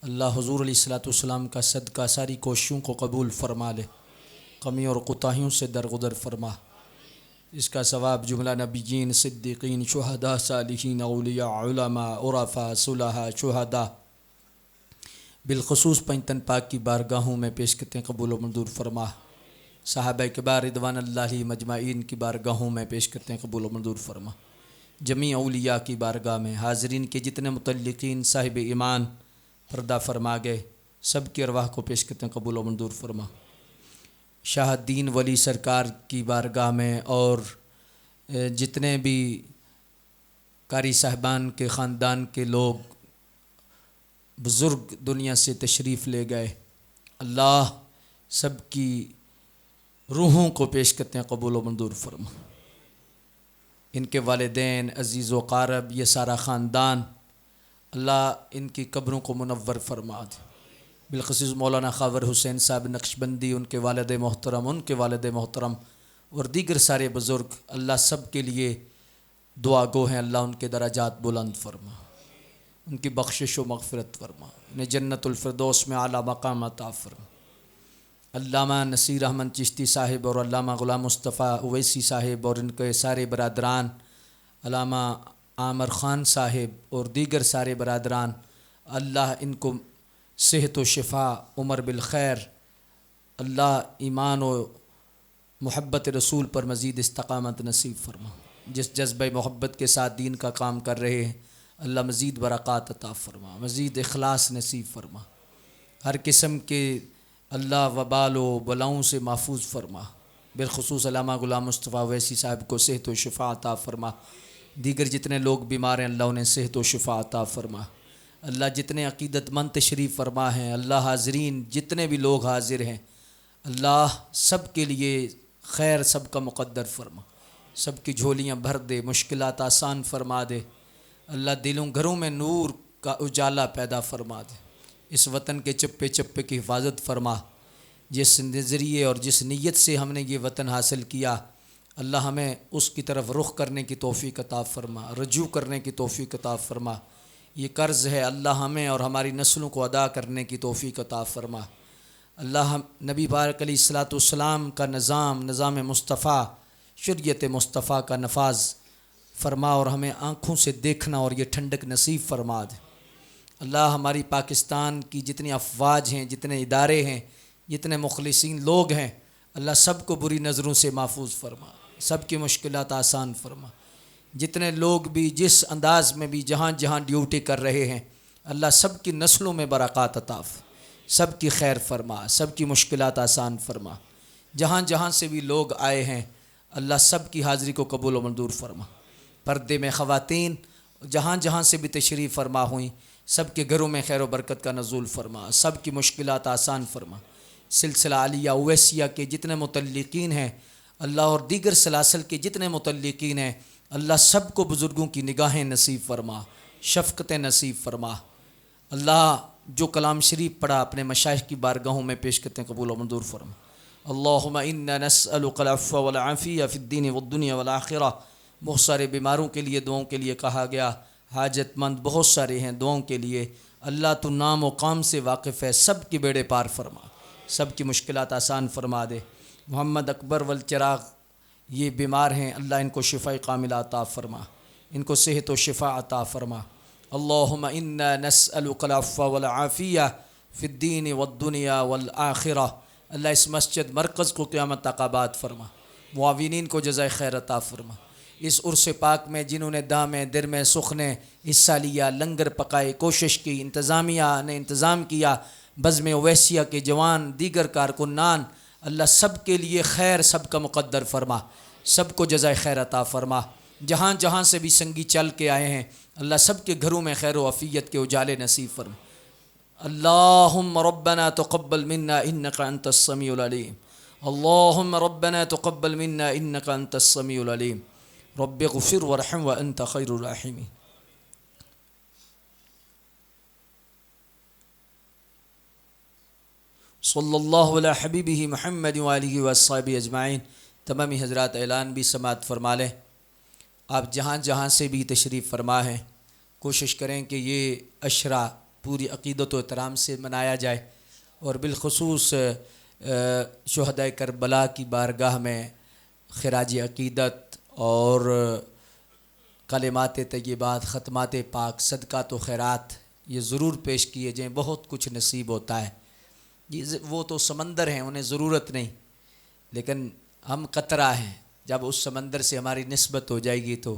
अल्लाह हुज़ूर अलैहिस्सलाम का सदका सारी कोशिशों को कबूल फ़रमा ले, कमी और कोताहियों से दरगुदर फ़रमा। इसका सवाब जुमला नबिय्यीन, सिद्दीक़ीन, शुहदा, सालिहीन, औलिया, उलमा, उरफ़ा, सुलहा, शुहदा बिलख़ुसूस पंजतन पाक की बारगाहों में पेश करते हैं, कबूल व मंजूर फ़रमा। सहाबा किबार रिदवानुल्लाहि मजमाइन की बारगाहों में पेश करते हैं, कबूल व मंजूर फ़रमा। जमी औलिया की बारगाह में हाज़रीन के जितने मुतल्लिक़ीन साहिब ईमान पर्दा फरमा गए, सब की अरवाह को पेश करते हैं, कबूल व मंजूर फरमा। शाहदीन वली सरकार की बारगाह में और जितने भी कारी साहबान के ख़ानदान के लोग बुज़ुर्ग दुनिया से तशरीफ़ ले गए, अल्लाह सब की रूहों को पेश करते हैं, कबूल व मंजूर फरमा। इनके वालिदैन, अज़ीज़ व क़ारब, ये सारा ख़ानदान, अल्लाह इनकी कब्रों को मुनव्वर फरमा दे। बिलख़ुसूस मौलाना ख़ावर हुसैन साहब नक्शबंदी, उनके वालिद मोहतरम, उनके वालिद मोहतरम और दीगर सारे बुज़ुर्ग, अल्लाह सब के लिए दुआ गो हैं। अल्लाह उनके दराजात बुलंद फरमा, उनकी बख्शिश व मग़फ़िरत फरमा, उन्हें जन्नतुल फ़िरदौस में आला मक़ाम अता फरमा। अल्लामा नसीर अहमद चिश्ती साहिब और अल्लामा ग़ुलाम मुस्तफ़ा उवैसी साहिब और इनके सारे बरादरान, अल्लामा आमर ख़ान साहिब और दीगर सारे बरादरान, अल्लाह इनको सेहत व शिफा, उमर बिल खैर, अल्लाह ईमान व मोहब्बत रसूल पर मज़ीद इस्तक़ामत नसीब फरमा। जिस जज्बे मोहब्बत के साथ दीन का काम कर रहे हैं, अल्लाह मज़ीद बरक़ात अता फ़रमा, मज़ीद इख़लास नसीब फ़रमा, हर किस्म के अल्लाह वबाल व बलाओं से महफूज फ़रमा। बिलख़ुसूस अल्लामा ग़ुलाम मुस्तफ़ा अवैसी साहब को सेहत व शिफ़ा अता फ़रमा। दीगर जितने लोग बीमार हैं अल्लाह उन्हें सेहत व शिफ़ा अता फ़रमा। अल्लाह जितने अक़ीदतमंद तशरीफ़ फ़रमा हैं, अल्लाह हाज़रीन जितने भी लोग हाज़िर हैं, अल्लाह सब के लिए खैर सबका मुक़द्दर फ़रमा, सब की झोलियाँ भर दे, मुश्किलात आसान फ़रमा दे। अल्लाह दिलों घरों में नूर का उजाला पैदा फ़रमा दे। इस वतन के चप्पे चप्पे की हिफाजत फ़रमा। जिस नज़रिए और जिस नीयत से हमने ये वतन हासिल किया, अल्लाह हमें उसकी तरफ रुख करने की तौफ़ीक़ अता फ़रमा, रजू करने की तौफ़ीक़ अता फ़रमा। ये कर्ज़ है, अल्लाह हमें और हमारी नस्लों को अदा करने की तौफ़ीक़ अता फ़रमा। अल्लाह नबी पाक अलैहिस्सलाम का निज़ाम मुस्तफ़ा, शरीयत मुस्तफ़ा का नफाज फ़रमा और हमें आँखों से देखना और ये ठंडक नसीब फ़रमा दे। अल्लाह हमारी पाकिस्तान की जितनी अफवाज हैं, जितने इदारे हैं, जितने मुखलिसीन लोग हैं, अल्लाह सब को बुरी नज़रों से महफूज फ़रमा, सब की मुश्किलात आसान फ़रमा। जितने लोग भी जिस अंदाज़ में भी जहाँ जहाँ ड्यूटी कर रहे हैं, अल्लाह सब की नस्लों में बरक़ात अता, सब की खैर फ़रमा, सब की मुश्किलात आसान फ़रमा। जहाँ जहाँ से भी लोग आए हैं, अल्लाह सब की हाज़िरी को कबूल व मंजूर फ़रमा। पर्दे में ख़वातीन जहाँ जहाँ से भी तशरीफ़ फ़रमा हुई, सब के घरों में खैर व बरकत का नज़ूल फ़रमा, सब की मुश्किलात आसान फ़रमा। सिलसिला आलिया उवैसिया के जितने मुतल्लिक़ीन हैं, अल्लाह और दीगर सलासल के जितने मुतल्लिक़ीन हैं, अल्लाह सब को बुज़ुर्गों की निगाहें नसीब फ़रमा, शफ़क़तें नसीब फ़रमा। अल्लाह जो कलाम शरीफ पढ़ा अपने मशाइख़ की बारगाहों में पेश करते हैं, कबूल व मंजूर फ़रमा। अल्लाहुम्मा इन्ना नस्अलुकल अफ़्व वल आफ़िया फ़िद्दीन वद्दुनिया वल आख़िरा। बहुत सारे बीमारों के लिए दुआओं के लिए कहा गया, हाजतमंद बहुत सारे हैं दुआओं के लिए। अल्लाह तो नाम व काम से वाकिफ़ है, सब के बेड़े पार फरमा, सब की मुश्किलात आसान फरमा दे। मोहम्मद अकबर वल चिराग ये बीमार हैं, अल्लाह इनको शिफ़ा कामिला अता फ़रमा, इनको सेहत व शिफ़ा अता फ़रमा। अल्लाहुम्मा इन्ना नस्अलुकल अफ़्व वल आफ़िया फ़िद्दीन वद्दुनिया वल आख़िरा। अल्लाह इस मस्जिद मरकज़ को क़यामत तक आबाद फ़रमा, मुआविनीन को जज़ाए खैर अता फ़रमा। इस उर्स पाक में जिन्होंने दामे दिर में सुखने हिस्सा लिया, लंगर पकाए, कोशिश की, इंतज़ामिया ने इंतज़ाम किया, बज़्म उवैसिया के जवान, दीगर कारकुनान, अल्लाह सब के लिए खैर सबका मुक़द्दर फ़रमा, सबको जज़ाए खैर अता फ़रमा। जहाँ जहाँ से भी संगी चल के आए हैं, अल्लाह सब के घरों में खैर व अफ़ियत के उजाले नसीब फ़रमा। अल्लाहुम्मा रब्बना तक़ब्बल मिन्ना इन्नका अंतस समीउल अलीम। अल्लाहुम्मा रब्बना तक़ब्बल मिन्ना इन्नका अंतस समीउल अलीम। रब्बिग़फ़िर वरहम व अंत खैरुर राहिमीन। सल्लल्लाहु अला हबीबिही मुहम्मद व आलिहि व अस्हाबिही अजमाइन। तमामी हज़रात ऐलान भी समात फ़रमा लें। आप जहाँ जहाँ से भी तशरीफ़ फ़रमा है, कोशिश करें कि ये अशरा पूरी अक़ीदत व एहतराम से मनाया जाए और बिलख़ुसूस शुहदाए करबला की बारगाह में ख़िराज अक़ीदत और कलिमात तय्यबात, ख़त्मात पाक, सदक़ात व खैरात ये ज़रूर पेश किए जाएँ। बहुत कुछ नसीब होता है, ये वो तो समंदर हैं, उन्हें ज़रूरत नहीं, लेकिन हम कतरा हैं। जब उस समंदर से हमारी निस्बत हो जाएगी तो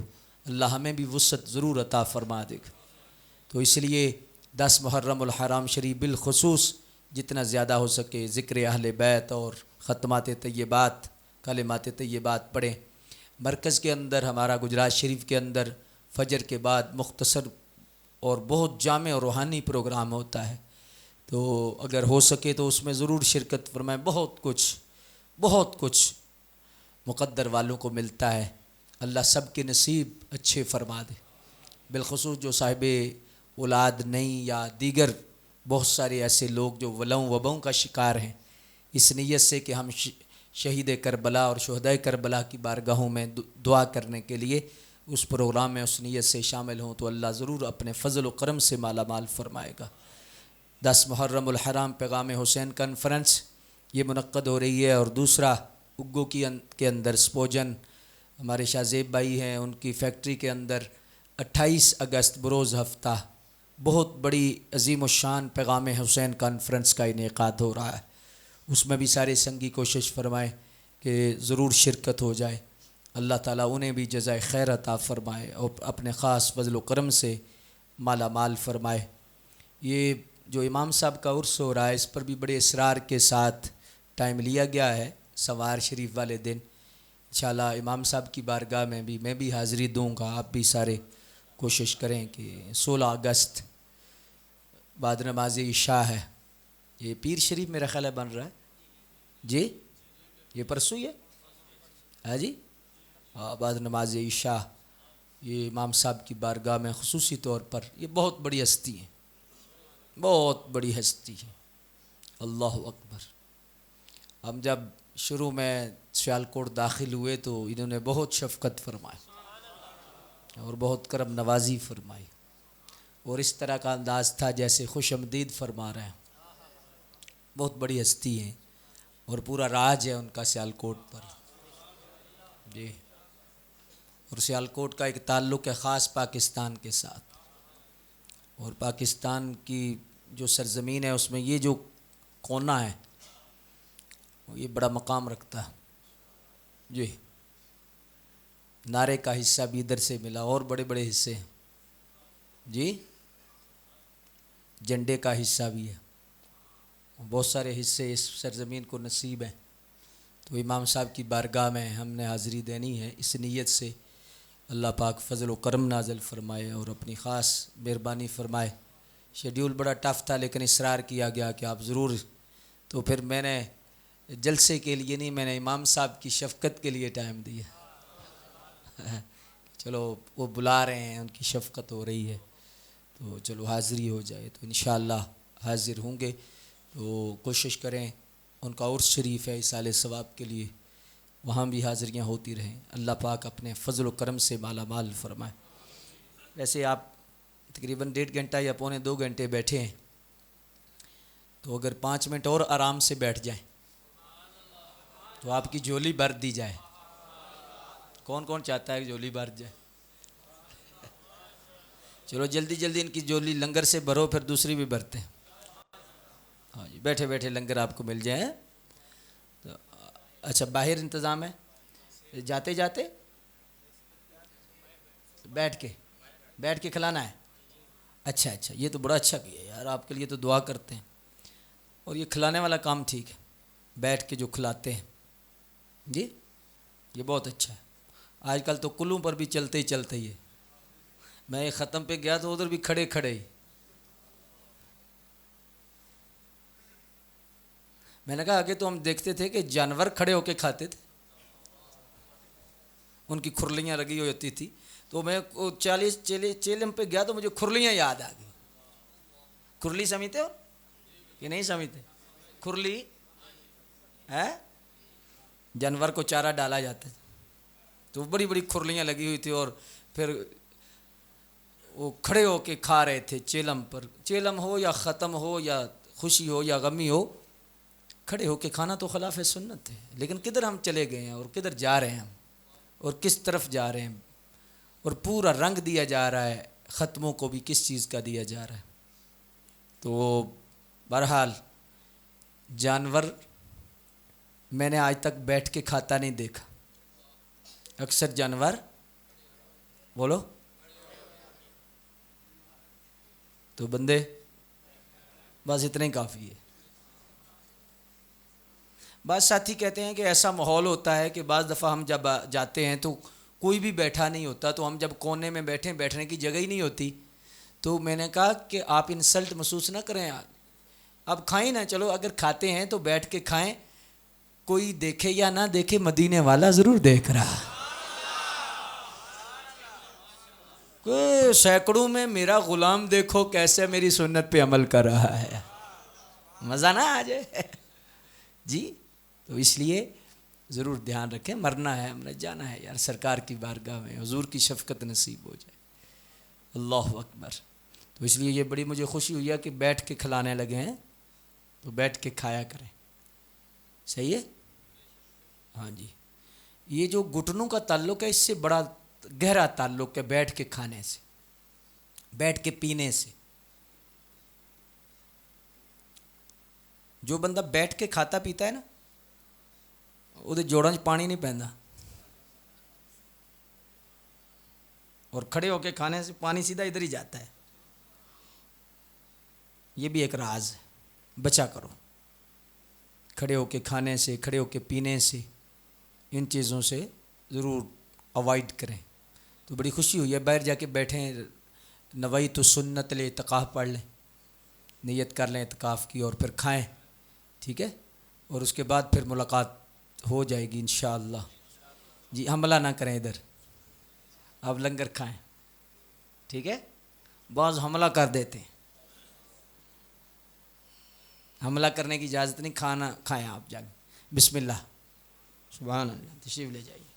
अल्लाह हमें भी वुसअत ज़रूर अता फ़रमा देगा। तो इसलिए 10 मुहर्रमुल हराम शरीफ बिलख़ुसूस जितना ज़्यादा हो सके ज़िक्र अहले बैत और ख़त्मात तय्यबात, कलिमात तय्यबात पढ़ें। मरकज़ के अंदर हमारा गुजरात शरीफ के अंदर फ़जर के बाद मुख्तसर और बहुत जामे और रूहानी प्रोग्राम होता है, तो अगर हो सके तो उसमें ज़रूर शिरकत फरमाएं। बहुत कुछ मुक़द्दर वालों को मिलता है। अल्लाह सब के नसीब अच्छे फ़रमा दे। बिलख़ुसूस जो साहिबे औलाद नहीं या दीगर बहुत सारे ऐसे लोग जो वलाओं वबाओं का शिकार हैं, इस नीयत से कि हम शहीद करबला और शुहदाए करबला की बारगाहों में दुआ करने के लिए उस प्रोग्राम में उस नीयत से शामिल हों, तो अल्लाह ज़रूर अपने फ़ज़ल व करम से माला माल फ़रमाएगा। 10 मुहर्रमुल हराम पैगाम हुसैन कॉन्फ्रेंस ये मुनक्कद हो रही है। और दूसरा उग्गो के अंदर स्पोजन हमारे शाहज़ेब भाई हैं, उनकी फैक्ट्री के अंदर 28 अगस्त बरोज़ हफ्ता बहुत बड़ी अजीम शान पैगाम हुसैन कॉन्फ्रेंस का इनेकाद हो रहा है। उसमें भी सारे संगी कोशिश फरमाएँ कि ज़रूर शिरकत हो जाए। अल्लाह ताला उन्हें भी जज़ाए खैर अता फ़रमाए और अपने ख़ास फज़ल व करम से माला माल फ़रमाए। ये जो इमाम साहब का उर्स हो रहा है, इस पर भी बड़े इसरार के साथ टाइम लिया गया है सवार शरीफ वाले दिन। इंशाअल्लाह इमाम साहब की बारगाह में भी मैं भी हाज़िरी दूँगा। आप भी सारे कोशिश करें कि 16 अगस्त बाद नमाज इशा है, ये पीर शरीफ मेरा ख्याल है बन रहा है जी, ये परसों ही है जी। हाँ, बाद नमाज इशा ये इमाम साहब की बारगाह में ख़ुसूसी तौर पर, ये बहुत बड़ी हस्ती है, बहुत बड़ी हस्ती है। अल्लाह अकबर। हम जब शुरू में सियालकोट दाखिल हुए तो इन्होंने बहुत शफ़क़त फरमाई और बहुत करम नवाजी फरमाई और इस तरह का अंदाज़ था जैसे खुशअमदीद फरमा रहे हैं। बहुत बड़ी हस्ती है और पूरा राज है उनका सियालकोट पर जी। और सियालकोट का एक ताल्लुक़ है ख़ास पाकिस्तान के साथ, और पाकिस्तान की जो सरज़मीन है उसमें ये जो कोना है ये बड़ा मकाम रखता है जी। नारे का हिस्सा भी इधर से मिला और बड़े बड़े हिस्से हैं जी, झंडे का हिस्सा भी है, बहुत सारे हिस्से इस सरज़मीन को नसीब हैं। तो इमाम साहब की बारगाह में हमने हाज़िरी देनी है, इस नीयत से अल्लाह पाक फ़ज़ल व करम नाज़िल फ़रमाए और अपनी ख़ास मेहरबानी फ़रमाए। शेड्यूल बड़ा टफ़ था लेकिन इसरार किया गया कि आप ज़रूर, तो फिर मैंने जलसे के लिए नहीं, मैंने इमाम साहब की शफ़क़त के लिए टाइम दिया। चलो वो बुला रहे हैं, उनकी शफ़क़त हो रही है तो चलो हाज़िरी हो जाए, तो इंशाअल्लाह हाज़िर होंगे। तो कोशिश करें, उनका उर्स शरीफ है इसाले सवाब के लिए, वहाँ भी हाज़िरियाँ होती रहें। अल्लाह पाक अपने फ़ज़ल व करम से माला माल फ़रमाए। वैसे आप तकरीबन 1.5 घंटा या पौने 2 घंटे बैठे हैं, तो अगर 5 मिनट और आराम से बैठ जाएं तो आपकी झोली भर दी जाए। कौन कौन चाहता है कि झोली भर जाए? चलो जल्दी जल्दी इनकी झोली लंगर से भरो, फिर दूसरी भी भरते हैं। हाँ जी, बैठे बैठे लंगर आपको मिल जाए तो। अच्छा, बाहर इंतज़ाम है, जाते जाते बैठ के खिलाना है। अच्छा अच्छा, ये तो बड़ा अच्छा किया यार, आपके लिए तो दुआ करते हैं। और ये खिलाने वाला काम ठीक है, बैठ के जो खिलाते हैं जी, ये बहुत अच्छा है। आजकल तो कुल्लों पर भी चलते ही है। मैं एक ख़त्म पे गया तो उधर भी खड़े खड़े ही, मैंने कहा आगे तो हम देखते थे कि जानवर खड़े होके खाते थे, उनकी खुरलियाँ लगी हुई होती थी। तो मैं 40 चेलम पे गया तो मुझे खुरलियाँ याद आ गई। खुरली समझते हो कि नहीं समझते? खुरली है, जानवर को चारा डाला जाता है तो बड़ी बड़ी खुरलियाँ लगी हुई थी और फिर वो खड़े होके खा रहे थे चेलम पर। चेलम हो या ख़त्म हो या खुशी हो या गमी हो, खड़े होके खाना तो खिलाफ सुन्नत है। लेकिन किधर हम चले गए हैं और किधर जा रहे हैं हम और किस तरफ जा रहे हैं, और पूरा रंग दिया जा रहा है ख़त्मों को भी किस चीज़ का दिया जा रहा है। तो बहरहाल जानवर मैंने आज तक बैठ के खाता नहीं देखा, अक्सर जानवर बोलो तो बंदे, बस इतना ही काफ़ी है। बात साथी कहते हैं कि ऐसा माहौल होता है कि बाज़ दफ़ा हम जब जाते हैं तो कोई भी बैठा नहीं होता, तो हम जब कोने में बैठे, बैठने की जगह ही नहीं होती। तो मैंने कहा कि आप इंसल्ट महसूस ना करें, अब खाएं ना, चलो अगर खाते हैं तो बैठ के खाएं, कोई देखे या ना देखे मदीने वाला ज़रूर देख रहा। कोई सैकड़ों में मेरा ग़ुलाम देखो कैसे मेरी सुन्नत पे अमल कर रहा है, मज़ा ना आ जाए जी। तो इसलिए ज़रूर ध्यान रखें, मरना है, हमने जाना है यार सरकार की बारगाह में, हुजूर की शफ़क़त नसीब हो जाए। अल्लाहु अकबर। तो इसलिए ये बड़ी मुझे खुशी हुई है कि बैठ के खिलाने लगे हैं, तो बैठ के खाया करें, सही है? हाँ जी। ये जो घुटनों का ताल्लुक़ है इससे बड़ा गहरा ताल्लुक़ है बैठ के खाने से, बैठ के पीने से। जो बंदा बैठ के खाता पीता है ना, ਉਹਦੇ ਜੋੜਾਂ 'ਚ ਪਾਣੀ नहीं पैंदा, और खड़े होके खाने से पानी सीधा इधर ही जाता है। ये भी एक राज है, बचा करो। खड़े होके खाने से, खड़े होके पीने से, इन चीज़ों से ज़रूर अवॉइड करें। तो बड़ी खुशी हुई है, बाहर जाके बैठें, नवई तो सुन्नत ले इत्काफ़ पढ़ लें, नियत कर लें इत्काफ़ की, और फिर खाएं, ठीक है। और उसके बाद फिर मुलाकात हो जाएगी इंशाअल्लाह। जी हमला ना करें इधर, आप लंगर खाएं, ठीक है। बाज़ हमला कर देते हैं, हमला करने की इजाज़त नहीं, खाना खाएं आप जाके। बिस्मिल्लाह, सुभान अल्लाह, तशरीफ़ ले जाइए।